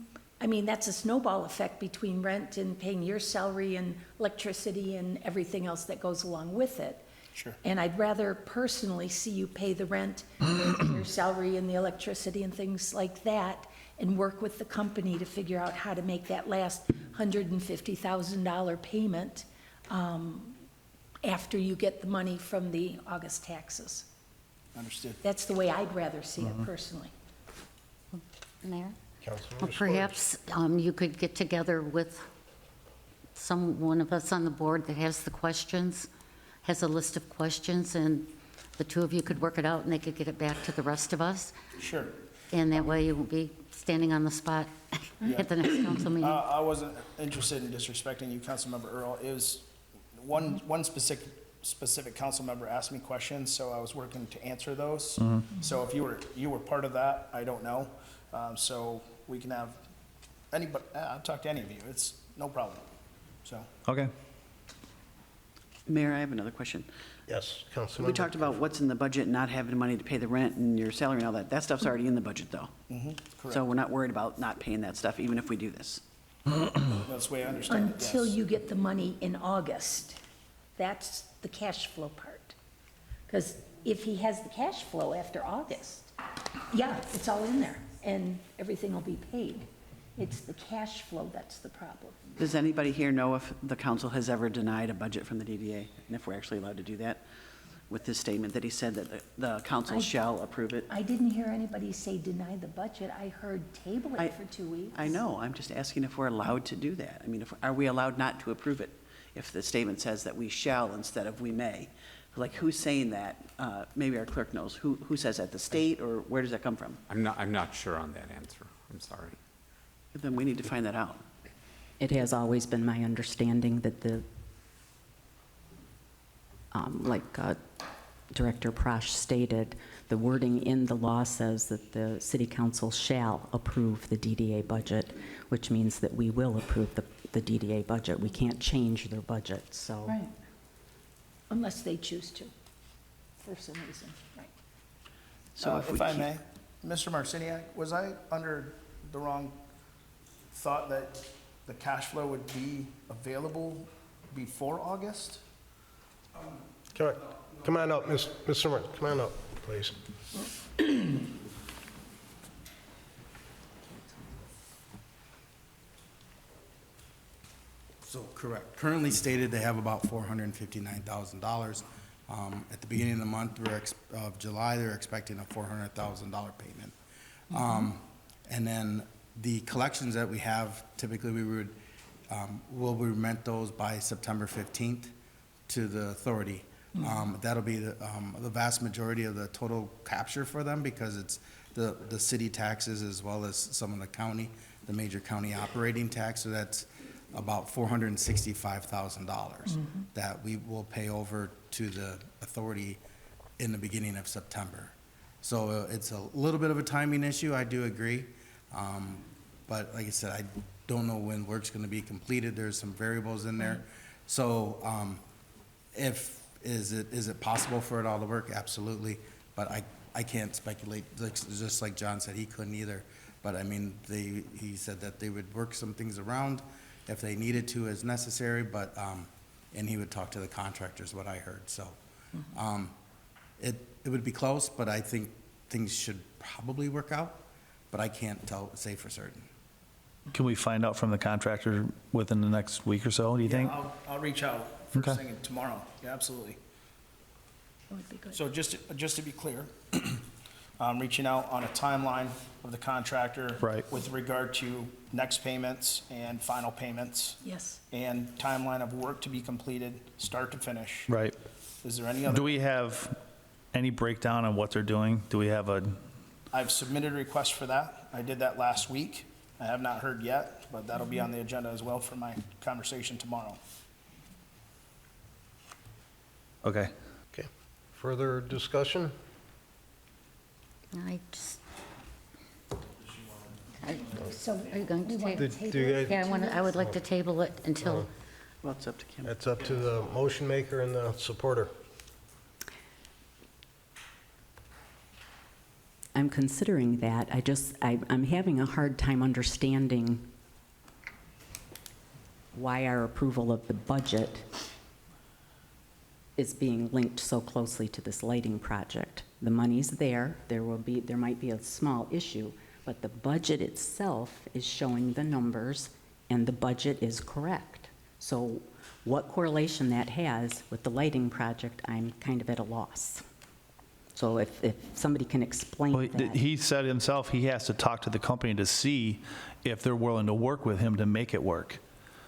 I mean, that's a snowball effect between rent and paying your salary and electricity and everything else that goes along with it. Sure. And I'd rather personally see you pay the rent, and your salary and the electricity and things like that, and work with the company to figure out how to make that last $150,000 payment after you get the money from the August taxes. Understood. That's the way I'd rather see it personally. Mayor? Councilmember Well, Squires. perhaps you could get together with one of us on the board that has the questions, has a list of questions, and the two of you could work it out, and they could get it back to the rest of us. Sure. And that way you won't be standing on the spot at the next council meeting. I wasn't interested in disrespecting you, Councilmember Earl. It was one specific council member asked me questions, so I was working to answer those. So if you were part of that, I don't know. So we can have anybody, I'll talk to any of you. It's no problem. So. Okay. Mayor, I have another question. Yes, Councilmember. We talked about what's in the budget and not having money to pay the rent and your salary and all that. That stuff's already in the budget, though. Correct. So we're not worried about not paying that stuff, even if we do this. That's the way I understand it, Until yes. you get the money in August. That's the cash flow part. Because if he has the cash flow after August, yeah, it's all in there, and everything will be paid. It's the cash flow that's the problem. Does anybody here know if the council has ever denied a budget from the DDA? And if we're actually allowed to do that? With this statement that he said that the council shall approve it? I didn't hear anybody say deny the budget. I heard table it for 2 weeks. I know, I'm just asking if we're allowed to do that. I mean, are we allowed not to approve it if the statement says that we shall instead of we may? Like, who's saying that? Maybe our clerk knows. Who says that? The state, or where does that come from? I'm not sure on that answer. I'm sorry. Then we need to find that out. It has always been my understanding that the, Director Prosh stated, the wording in the law says that the city council shall approve the DDA budget, which means that we will approve the DDA budget. We can't change their budget, so. Right. Unless they choose to, for some reason, right. So If I may, Mr. Marciniak, was I under the wrong thought that the cash flow would be available before August? Come on up, Mr. Martin, come on up, please. So, correct. Currently stated, they have about $459,000. At the beginning of the month, of July, they're expecting a $400,000 payment. And then the collections that we have, typically we'll remit those by September 15th to the authority. That'll be the vast majority of the total capture for them, because it's the city taxes as well as some of the major county operating tax. So that's about $465,000 that we will pay over to the authority in the beginning of September. So it's a little bit of a timing issue, I do agree. But like I said, I don't know when work's gonna be completed. There's some variables in there. So, is it possible for it all to work? Absolutely. But I can't speculate, just like John said, he couldn't either. But I mean, he said that they would work some things around if they needed to as necessary, but, and he would talk to the contractors, what I heard, so. It would be close, but I think things should probably work out, but I can't say for certain. Can we find out from the contractor within the next week or so, do you think? I'll reach out Okay. first thing tomorrow. Yeah, absolutely. That would be good. So just to be clear, I'm reaching out on a timeline of the contractor. Right. With regard to next payments and final payments. Yes. And timeline of work to be completed, start to finish. Right. Is there any other? Do we have any breakdown on what they're doing? Do we have I've submitted a request for that. I did that last week. I have not heard yet, but that'll be on the agenda as well for my conversation tomorrow. okay. Okay, further discussion? So Are you going to we want table? to Do you table it? guys- Yeah, I would like to table it until, Well, it's up to Kim. That's up to the motion maker and the supporter. I'm considering that. I'm having a hard time understanding why our approval of the budget is being linked so closely to this lighting project. The money's there, there might be a small issue, but the budget itself is showing the numbers, and the budget is correct. So what correlation that has with the lighting project, I'm kind of at a loss. So if somebody can explain Well, that. he said himself, he has to talk to the company to see if they're willing to work with him to make it work.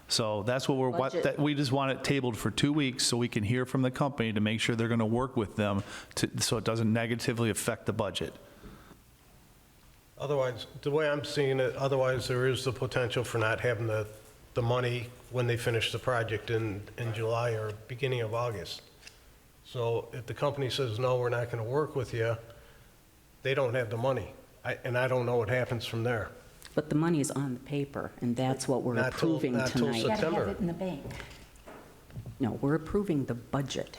So that's what Budget. we just want it tabled for 2 weeks so we can hear from the company to make sure they're going to work with them so it doesn't negatively affect the budget. Otherwise, the way I'm seeing it, otherwise there is the potential for not having the money when they finish the project in July or beginning of August. So if the company says, no, we're not going to work with you, they don't have the money. And I don't know what happens from there. But the money's on the paper, and that's what we're Not till- approving not till tonight. You gotta have September. it in the bank. No, we're approving the budget,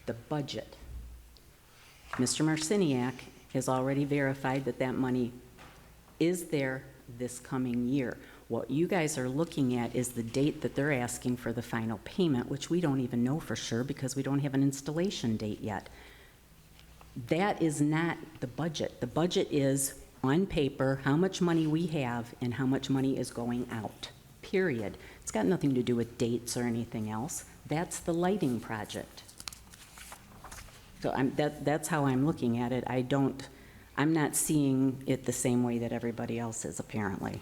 the budget. Mr. Marciniak has already verified that that money is there this coming year. What you guys are looking at is the date that they're asking for the final payment, which we don't even know for sure because we don't have an installation date yet. That is not the budget. The budget is on paper how much money we have and how much money is going out, period. It's got nothing to do with dates or anything else. That's the lighting project. So that's how I'm looking at it. I'm not seeing it the same way that everybody else is, apparently.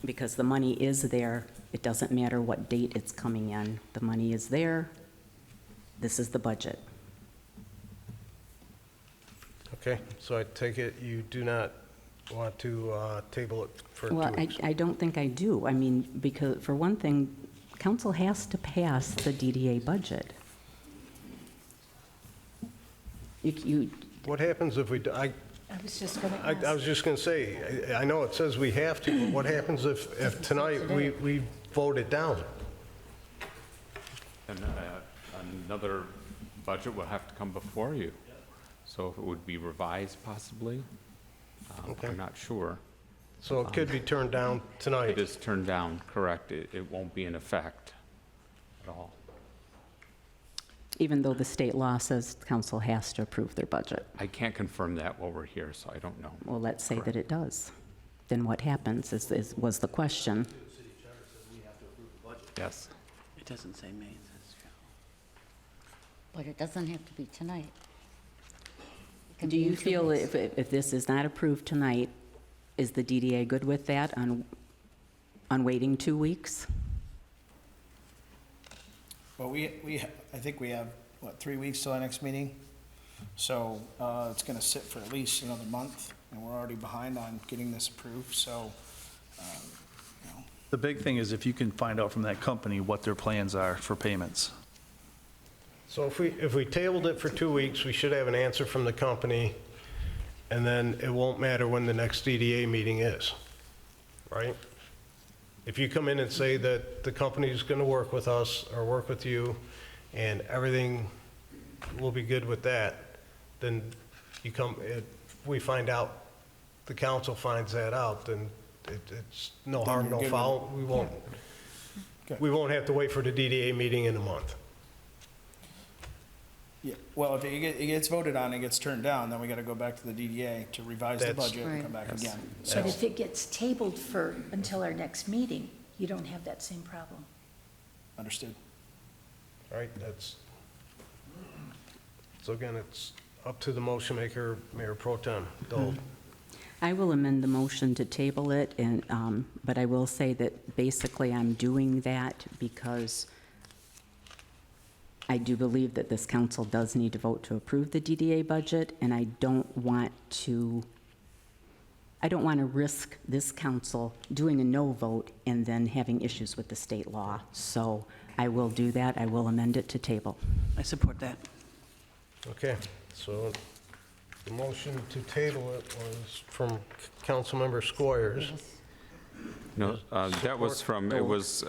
Because the money is there. It doesn't matter what date it's coming in. The money is there. This is the budget. Okay, so I take it you do not want to table it for 2 Well, weeks? I don't think I do. I mean, because, for one thing, council has to pass the DDA budget. You, What happens if we, I was just going to I ask. was just going to say, I know it says we have to, but what happens if tonight we vote it down? And another budget will have to come before you. So if it would be revised possibly, Okay. I'm not sure. So it could be turned down It tonight? is turned down, correct. It won't be in effect at all. even though the state law says council has to approve their budget. I can't confirm that while we're here, so I don't know. Well, let's say that it does. Then what happens was the question. Yes. It doesn't say May, it says But it doesn't have to be tonight. It can Do be you in 2 feel weeks. if this is not approved tonight, is the DDA good with that on waiting 2 weeks? Well, I think we have, 3 weeks till our next meeting? So it's going to sit for at least another month, and we're already behind on getting this approved, so, you know. The big thing is if you can find out from that company what their plans are for payments. So if we tabled it for 2 weeks, we should have an answer from the company, and then it won't matter when the next DDA meeting is, right? If you come in and say that the company's going to work with us or work with you, and everything will be good with that, then if we find out, the council finds that out, then it's no harm, you're no good with foul. Good. We won't have to wait for the DDA meeting in a month. Yeah, well, if it gets voted on and gets turned down, then we got to go back to the DDA to revise the That's- budget and come Right. back again. But if it gets tabled until our next meeting, you don't have that same problem. Understood. Right, so again, it's up to the motion maker, Mayor Pro Tem Dole. I will amend the motion to table it, but I will say that basically I'm doing that because I do believe that this council does need to vote to approve the DDA budget, and I don't want to risk this council doing a no vote and then having issues with the state law. So I will do that. I will amend it to table. I support that. Okay, so the motion to table it was from Councilmember Squires. No, that was Support from, it was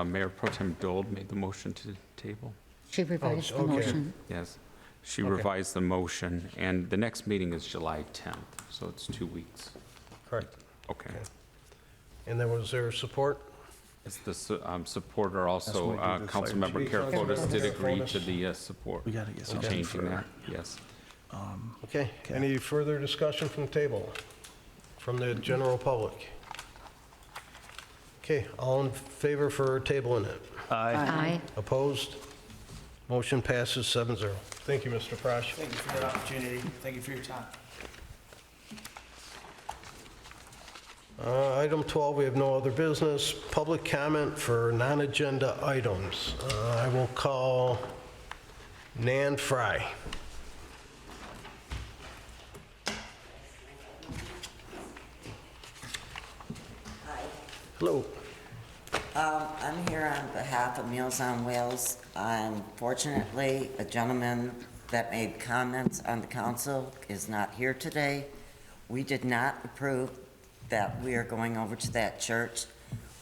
Mayor Pro Tem Dole made the motion to table. She revised the okay. motion. Yes. She Okay. revised the motion, and the next meeting is July 10th, so it's 2 weeks. Correct. Okay. And then was there support? Is the supporter also, why I do the fire Councilmember chief. Carefotis did agree to Carefotis. the support. We gotta get So something changing for- that, yes. Okay, any further discussion from the table, from the general public? Okay, all in favor for tabling it? Aye. Opposed? Motion passes 7-0. Thank you, Mr. Prash. Thank you for that opportunity. Thank you for your time. Item 12, we have no other business. Public comment for non-agenda items. I will call Nan Fry. Hello. I'm here on behalf of Meals on Wheels. Unfortunately, a gentleman that made comments on the council is not here today. We did not approve that we are going over to that church.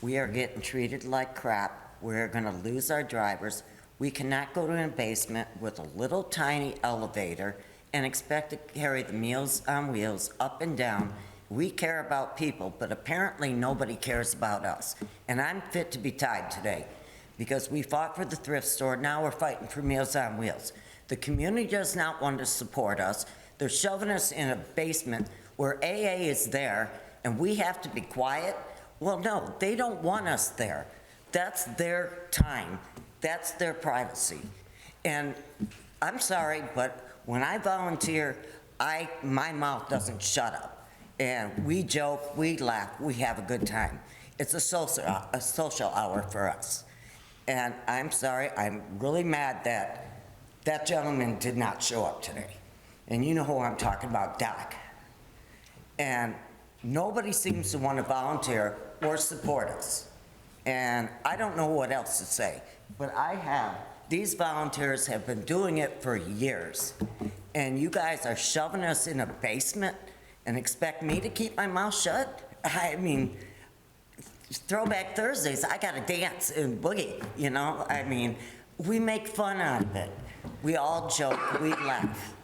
We are getting treated like crap. We're gonna lose our drivers. We cannot go to a basement with a little tiny elevator and expect to carry the Meals on Wheels up and down. We care about people, but apparently nobody cares about us. And I'm fit to be tied today because we fought for the thrift store, now we're fighting for Meals on Wheels. The community does not want to support us. They're shoving us in a basement where AA is there and we have to be quiet. Well, no, they don't want us there. That's their time. That's their privacy. And I'm sorry, but when I volunteer, my mouth doesn't shut up. And we joke, we laugh, we have a good time. It's a social hour for us. And I'm sorry, I'm really mad that that gentleman did not show up today. And you know who I'm talking about, Doc. And nobody seems to want to volunteer or support us. And I don't know what else to say, but these volunteers have been doing it for years. And you guys are shoving us in a basement and expect me to keep my mouth shut? I mean, Throwback Thursdays, I gotta dance and boogie, you know? I mean, we make fun out of it. We all joke, we laugh.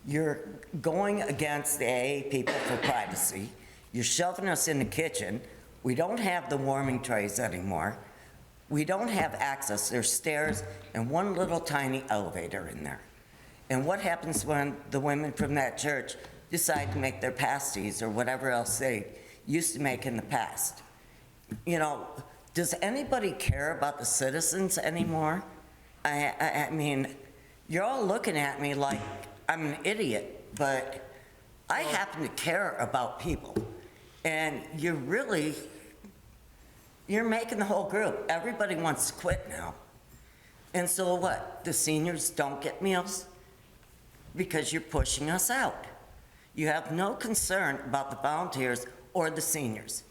You're going against the AA people for privacy. You're shoving us in the kitchen. We don't have the warming trays anymore. We don't have access. There's stairs and one little tiny elevator in there. And what happens when the women from that church decide to make their pasties or whatever else they used to make in the past? You know, does anybody care about the citizens anymore? I mean, you're all looking at me like I'm an idiot, but I happen to care about people. And you're making the whole group. Everybody wants to quit now. And so what? The seniors don't get meals? Because you're pushing us out. You have no concern about the volunteers or the seniors.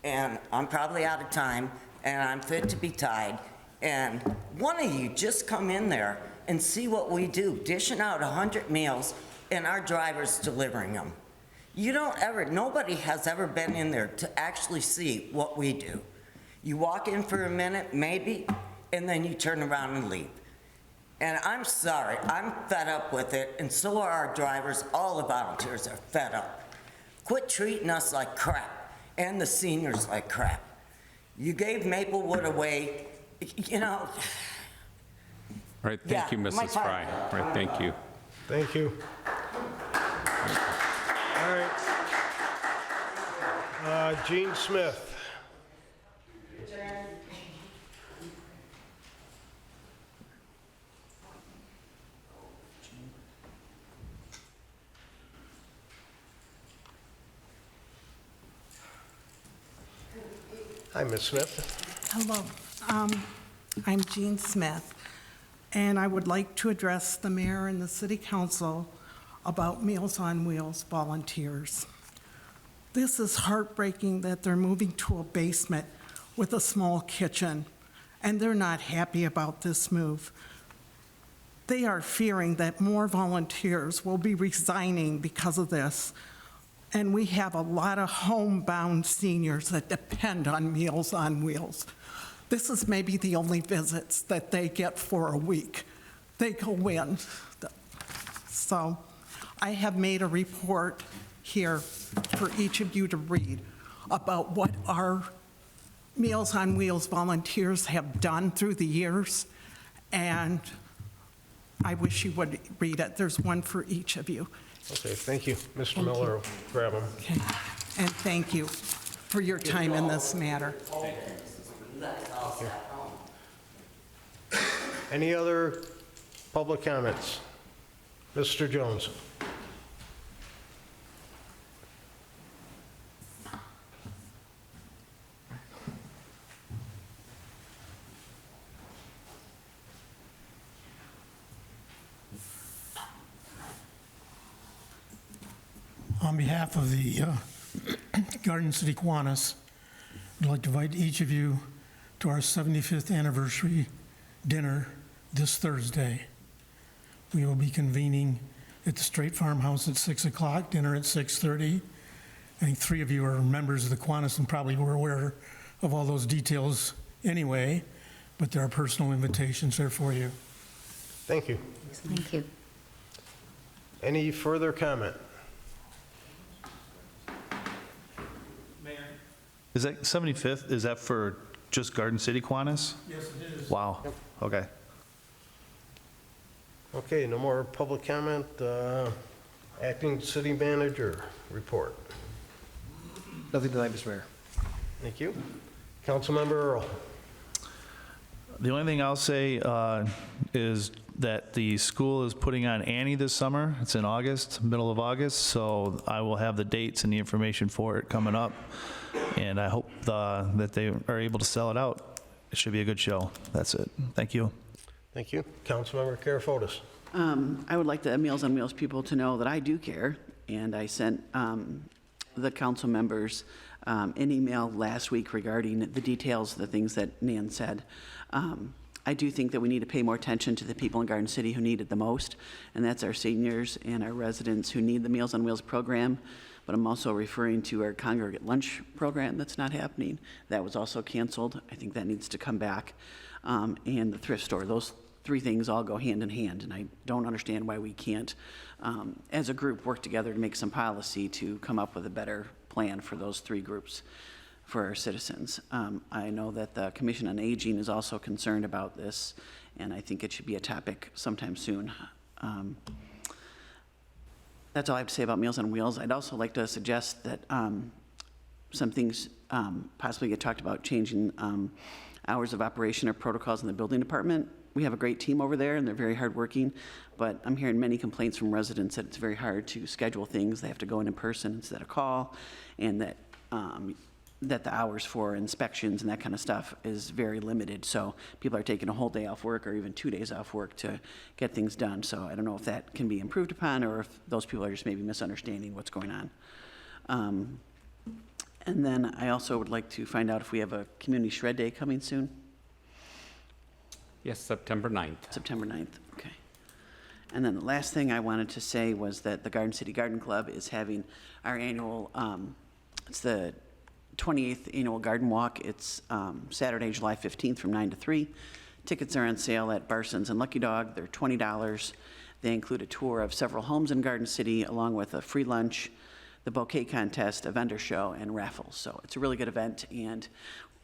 And I'm probably out of time, and I'm fit to be tied. And one of you just come in there and see what we do, dishing out 100 meals and our drivers delivering them. Nobody has ever been in there to actually see what we do. You walk in for a minute, maybe, and then you turn around and leave. And I'm sorry, I'm fed up with it, and so are our drivers. All the volunteers are fed up. Quit treating us like crap, and the seniors like crap. You gave Maplewood away, you know. All right, thank you, my Mrs. Fry. time. All right, thank you. Thank you. All right. Gene Smith. Hi, Ms. Smith. Hello. I'm Jean Smith, and I would like to address the mayor and the city council about Meals on Wheels volunteers. This is heartbreaking that they're moving to a basement with a small kitchen, and they're not happy about this move. They are fearing that more volunteers will be resigning because of this, and we have a lot of homebound seniors that depend on Meals on Wheels. This is maybe the only visits that they get for a week. They go in. So I have made a report here for each of you to read about what our Meals on Wheels volunteers have done through the years, and I wish you would read it. There's one for each of you. Okay, thank you. Mr. Miller, grab him. Okay. And thank you for your time in this matter. Any other public comments? Mr. Jones. On behalf of the Garden City Kiwanis, I'd like to invite each of you to our 75th anniversary dinner this Thursday. We will be convening at the Straight Farmhouse at 6 o'clock, dinner at 6:30. I think 3 of you are members of the Kiwanis and probably were aware of all those details anyway, but there are personal invitations there for you. Thank you. Thank you. Any further comment? Is that 75th, is that for just Garden City Kiwanis? Yes, it is. Wow, okay. Okay, no more public comment. Acting City Manager, report. Nothing tonight, Mr. Mayor. Thank you. Councilmember Earl. The only thing I'll say is that the school is putting on Annie this summer. It's in August, middle of August, so I will have the dates and the information for it coming up, and I hope that they are able to sell it out. It should be a good show. That's it. Thank you. Thank you. Councilmember Karafotis. I would like the Meals on Wheels people to know that I do care, and I sent the council members an email last week regarding the details, the things that Nan said. I do think that we need to pay more attention to the people in Garden City who need it the most, and that's our seniors and our residents who need the Meals on Wheels program. But I'm also referring to our congregate lunch program that's not happening. That was also canceled. I think that needs to come back. And the thrift store. Those three things all go hand in hand, and I don't understand why we can't, as a group, work together to make some policy to come up with a better plan for those three groups for our citizens. I know that the Commission on Aging is also concerned about this, and I think it should be a topic sometime soon. That's all I have to say about Meals on Wheels. I'd also like to suggest that some things possibly get talked about, changing hours of operation or protocols in the building department. We have a great team over there, and they're very hardworking, but I'm hearing many complaints from residents that it's very hard to schedule things. They have to go in person instead of call, and that that the hours for inspections and that kind of stuff is very limited. So people are taking a whole day off work or even 2 days off work to get things done. So I don't know if that can be improved upon, or if those people are just maybe misunderstanding what's going on. And then I also would like to find out if we have a Community Shred Day coming soon. Yes, September 9th. September 9th, okay. And then the last thing I wanted to say was that the Garden City Garden Club is having our annual, it's the 28th annual garden walk. It's Saturday, July 15th from 9 to 3. Tickets are on sale at Barson's and Lucky Dog. They're $20. They include a tour of several homes in Garden City, along with a free lunch, the bouquet contest, a vendor show, and raffles. So it's a really good event, and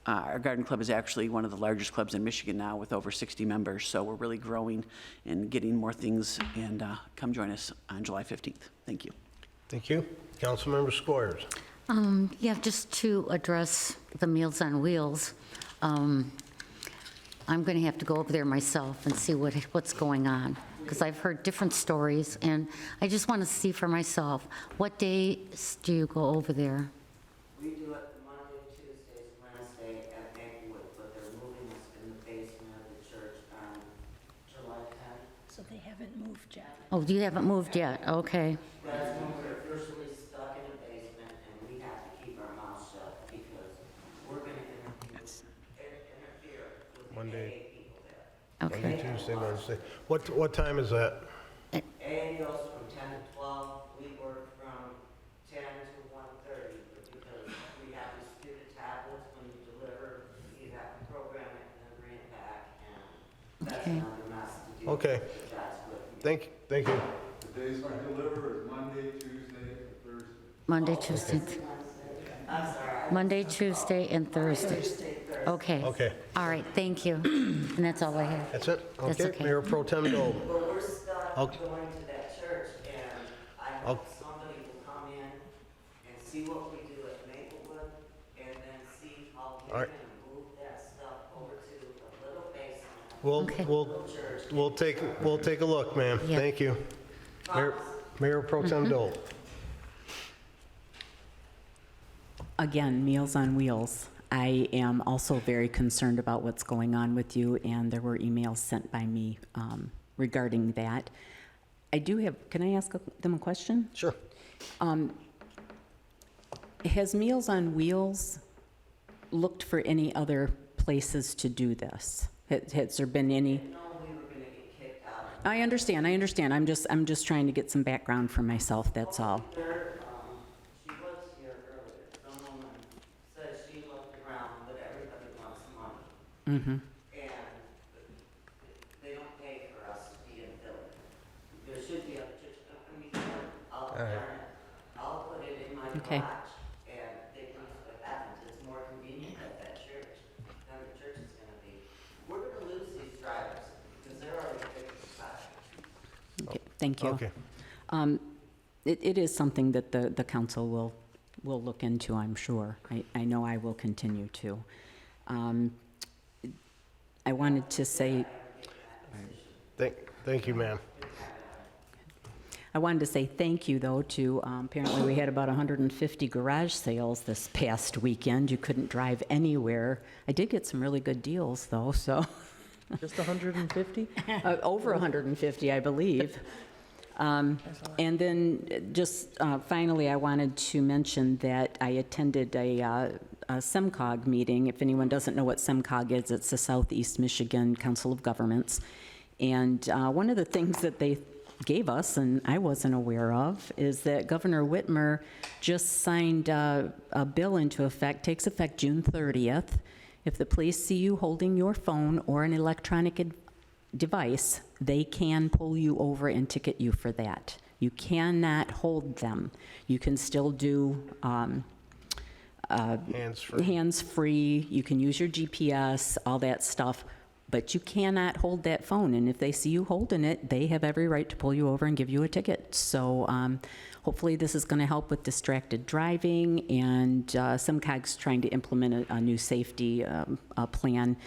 our garden club is actually one of the largest clubs in Michigan now, with over 60 members. So we're really growing and getting more things, and come join us on July 15th. Thank you. Thank you. Councilmember Squires. Yeah, just to address the Meals on Wheels, I'm going to have to go over there myself and see what's going on, because I've heard different stories, and I just want to see for myself. What days do you go over there? We do it Monday, Tuesdays, Wednesday at Maplewood, but they're moving us in the basement of the church on July 10th. So they haven't moved yet. Oh, you haven't moved yet? Okay. That's when we're officially stuck in the basement, and we have to keep our mouths shut because we're going to interfere with Monday. the people there. Okay. Monday, Tuesday, Wednesday. What time is that? A goes from 10 to 12. We work from 10 to 1:30, but because we have to do the tablets when you deliver, you have to program it and then bring it back, and that's Okay. another mess to do. Okay. That's what Thank you. The days we deliver is Monday, Tuesday, Thursday. Monday, Tuesday. I'm sorry. Monday, Tuesday, and Thursday. Okay. Okay. All right, thank you. And that's all I have. That's it? That's Okay. okay. Mayor Pro Tem Dole. But we're stuck Okay. going to that church, and I hope somebody will come in and see what we do at Maplewood, and then see how we All right. can move that stuff over to a little basement. We'll take a look, ma'am. Yeah. Thank you. Mayor Pro Tem Dole. Again, Meals on Wheels. I am also very concerned about what's going on with you, and there were emails sent by me regarding that. I do have, can I ask them a question? Sure. Has Meals on Wheels looked for any other places to do this? Has there been any? No, we were gonna get kicked out. I understand. I'm just trying to get some background for myself, that's all. She was here earlier. Some woman said she looked around, but everybody wants money. Mm-hmm. And they don't pay for us to be in the building. There should be a, I'll put it in my Okay. garage, and they can see what happens. It's more convenient at that church than the church is gonna be. We're gonna lose these drivers, because they're already fixed the side. Okay, thank you. Okay. it is something that the council will look into, I'm sure. I know I will continue to. I wanted to say, Thank you, ma'am. I wanted to say thank you, though, to, apparently we had about 150 garage sales this past weekend. You couldn't drive anywhere. I did get some really good deals, though, so. Just 150? Over 150, I believe. And then just finally, I wanted to mention that I attended a SEMCOG meeting. If anyone doesn't know what SEMCOG is, it's the Southeast Michigan Council of Governments. And one of the things that they gave us, and I wasn't aware of, is that Governor Whitmer just signed a bill into effect, takes effect June 30th. If the police see you holding your phone or an electronic device, they can pull you over and ticket you for that. You cannot hold them. You can still do hands-free. You can use your GPS, all that stuff, but you cannot hold that phone. And if they see you holding it, they have every right to pull you over and give you a ticket. So hopefully this is going to help with distracted driving, and SEMCOG's trying to implement a new safety plan,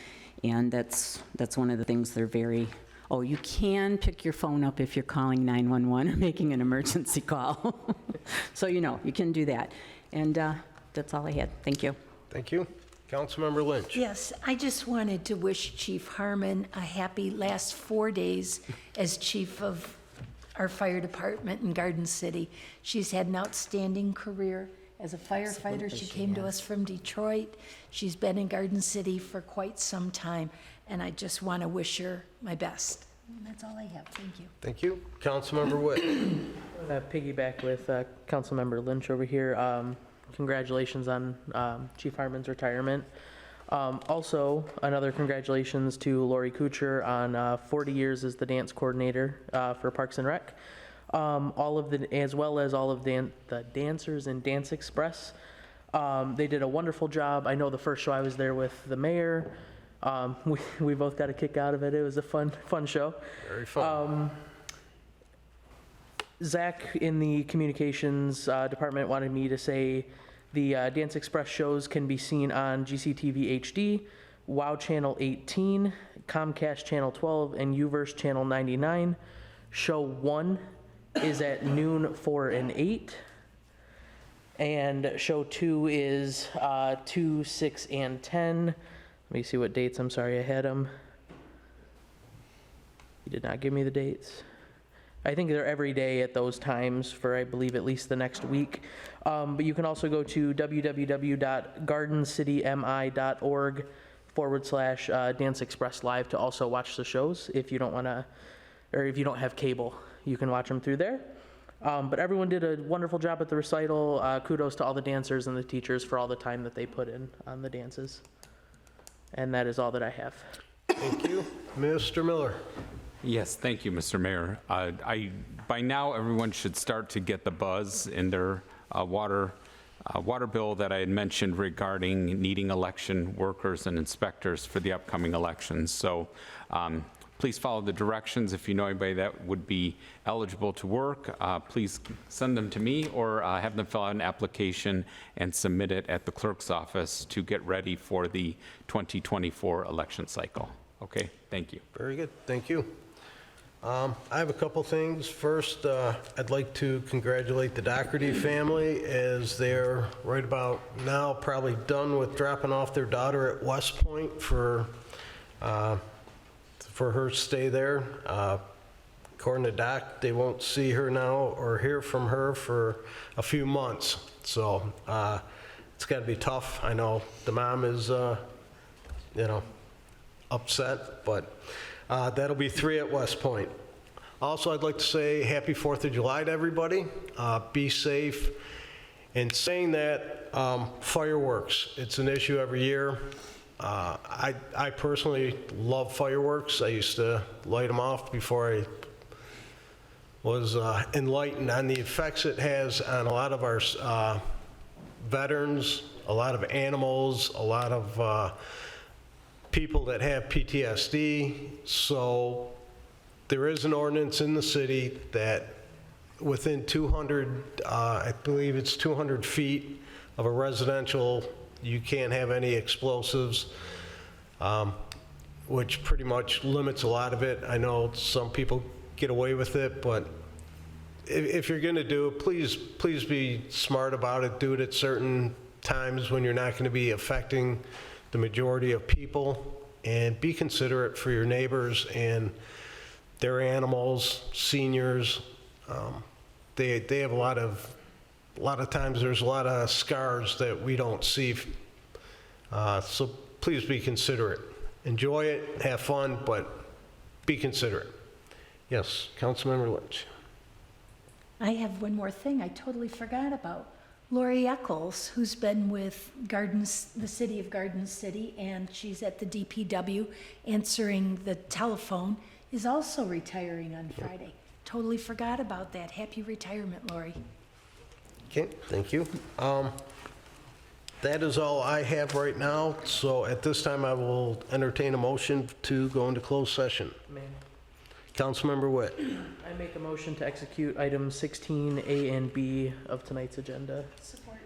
and that's one of the things they're very, you can pick your phone up if you're calling 911 or making an emergency call. So you can do that. And that's all I had. Thank you. Thank you. Councilmember Lynch. Yes, I just wanted to wish Chief Harmon a happy last 4 days as chief of our fire department in Garden City. She's had an outstanding career as a firefighter. She came to us from Detroit. She's been in Garden City for quite some time, and I just want to wish her my best. And that's all I have. Thank you. Thank you. Councilmember Witt. Piggyback with Councilmember Lynch over here. Congratulations on Chief Harmon's retirement. Also, another congratulations to Lori Kuchar on 40 years as the dance coordinator for Parks and Rec. As well as all of the dancers in Dance Express. They did a wonderful job. I know the first show I was there with the mayor. We both got a kick out of it. It was a fun show. Very fun. Zach in the communications department wanted me to say the Dance Express shows can be seen on GCTV HD, WOW Channel 18, Comcast Channel 12, and UVerse Channel 99. Show 1 is at noon, 4, and 8. And show 2 is 2, 6, and 10. Let me see what dates. I'm sorry, I had them. You did not give me the dates. I think they're every day at those times for, I believe, at least the next week. But you can also go to www.gardencitymi.org/Dance Express Live to also watch the shows if you don't want to, or if you don't have cable, you can watch them through there. But everyone did a wonderful job at the recital. Kudos to all the dancers and the teachers for all the time that they put in on the dances. And that is all that I have. Thank you. Mr. Miller. Yes, thank you, Mr. Mayor. By now, everyone should start to get the buzz in their water bill that I had mentioned regarding needing election workers and inspectors for the upcoming elections. So please follow the directions. If you know anybody that would be eligible to work, please send them to me or have them fill out an application and submit it at the clerk's office to get ready for the 2024 election cycle. Okay, thank you. Very good. Thank you. I have a couple things. First, I'd like to congratulate the Doherty family as they're right about now probably done with dropping off their daughter at West Point for her stay there. According to Doc, they won't see her now or hear from her for a few months. So it's got to be tough. I know the mom is, upset, but that'll be 3 at West Point. Also, I'd like to say happy 4th of July to everybody. Be safe. And saying that, fireworks, it's an issue every year. I personally love fireworks. I used to light them off before I was enlightened on the effects it has on a lot of our veterans, a lot of animals, a lot of people that have PTSD. So there is an ordinance in the city that within 200, I believe it's 200 feet of a residential, you can't have any explosives, which pretty much limits a lot of it. I know some people get away with it, but if you're going to do it, please be smart about it. Do it at certain times when you're not going to be affecting the majority of people, and be considerate for your neighbors and their animals, seniors. They have a lot of times there's a lot of scars that we don't see. So please be considerate. Enjoy it, have fun, but be considerate. Yes, Councilmember Lynch. I have one more thing I totally forgot about. Lori Eccles, who's been with the city of Garden City, and she's at the DPW answering the telephone, is also retiring on Friday. Totally forgot about that. Happy retirement, Lori. Okay, thank you. That is all I have right now. So at this time, I will entertain a motion to go into closed session. Mayor, Councilmember Witt. I make a motion to execute items 16A and B of tonight's agenda. Support.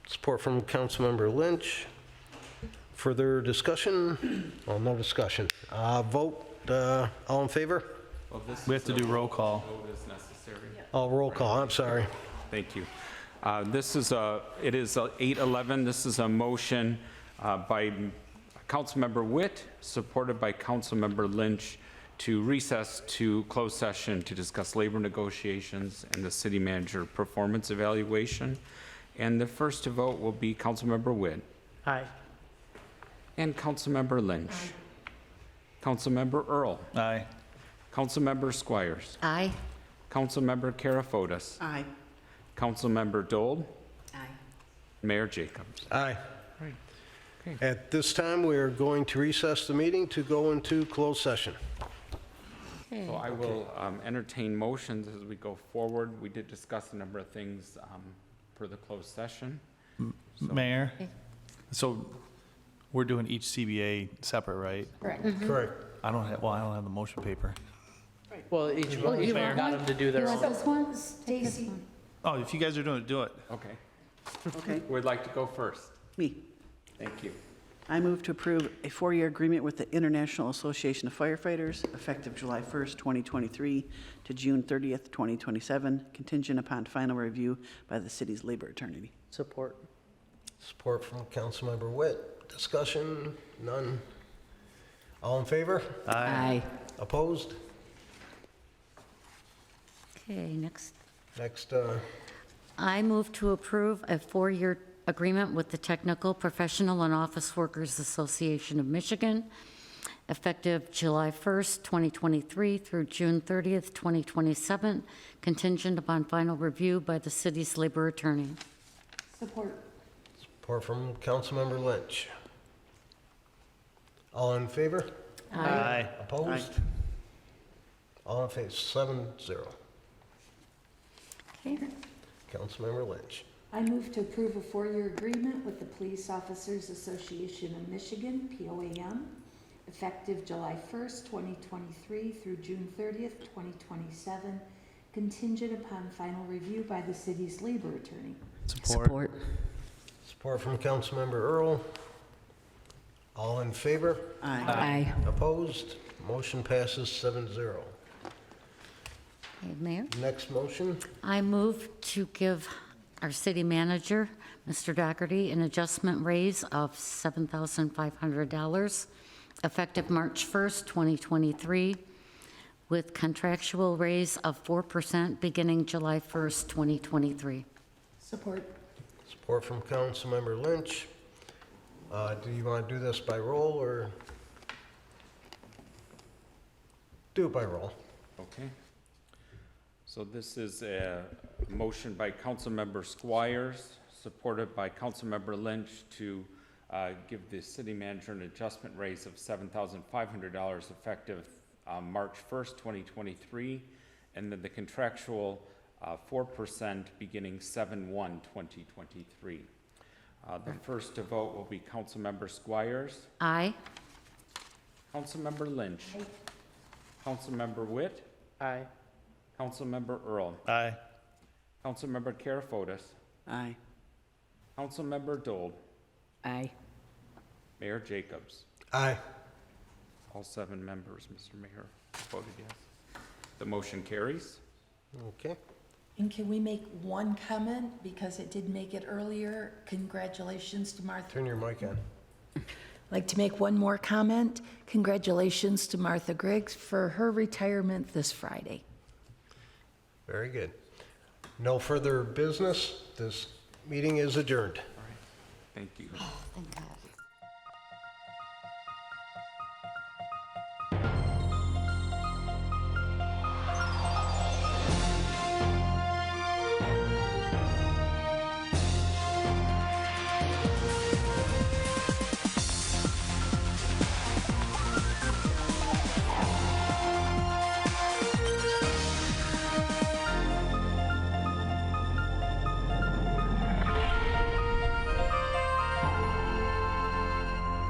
Support from Councilmember Lynch. Further discussion? Well, no discussion. Vote, all in favor? Well, this We have is to a do roll call. vote is necessary. Oh, roll call, I'm sorry. Thank you. It is 8:11. This is a motion by Councilmember Witt, supported by Councilmember Lynch, to recess to closed session to discuss labor negotiations and the city manager performance evaluation. And the first to vote will be Councilmember Witt Aye. and Councilmember Lynch. Councilmember Earl. Aye. Councilmember Squires. Aye. Councilmember Karafotis. Aye. Councilmember Dole. Aye. Mayor Jacobs. Aye. Right. Okay. At this time, we are going to recess the meeting to go into closed session. So I will entertain motions as we go forward. We did discuss a number of things for the closed session. Mayor, so we're doing each CBA separate, right? Correct. Correct. I don't have the motion paper. Well, each you mayor want got one? them to do their You own. want this one? Stacy. Oh, if you guys are doing it, do it. Okay. Okay, Would like to go first. me. Thank you. I move to approve a 4-year agreement with the International Association of Firefighters effective July 1st, 2023 to June 30th, 2027, contingent upon final review by the city's labor attorney. Support. Support from Councilmember Witt. Discussion? None. All in favor? Aye. Opposed? Okay, next. Next, I move to approve a 4-year agreement with the Technical Professional and Office Workers Association of Michigan, effective July 1st, 2023 through June 30th, 2027, contingent upon final review by the city's labor attorney. Support. support from Councilmember Lynch. All in favor? Aye. Opposed? All in favor, 7-0. Okay. Councilmember Lynch. I move to approve a 4-year agreement with the Police Officers Association of Michigan, POAM, effective July 1st, 2023 through June 30th, 2027, contingent upon final review by the city's labor attorney. Support. Support from Councilmember Earl. All in favor? Aye. Aye. Opposed? Motion passes 7-0. Okay, Mayor? Next motion? I move to give our city manager, Mr. Dougherty, an adjustment raise of $7,500 effective March 1st, 2023, with contractual raise of 4% beginning July 1st, 2023. Support. Support from Councilmember Lynch. Do you want to do this by roll or? Do it by roll. Okay. So this is a motion by Councilmember Squires, supported by Councilmember Lynch, to give the city manager an adjustment raise of $7,500 effective March 1st, 2023, and then the contractual 4% beginning 7/1/2023. The first to vote will be Councilmember Squires, Aye. Councilmember Lynch, Councilmember Witt, Aye. Councilmember Earl. Aye. Councilmember Karafotis. Aye. Councilmember Dole. Aye. Mayor Jacobs. Aye. All 7 members, Mr. Mayor, voted yes. The motion carries. Okay. And can we make one comment, because it did make it earlier? Congratulations to Martha. Turn your mic on. Like to make one more comment. Congratulations to Martha Griggs for her retirement this Friday. Very good. No further business. This meeting is adjourned. Thank you. Thank God.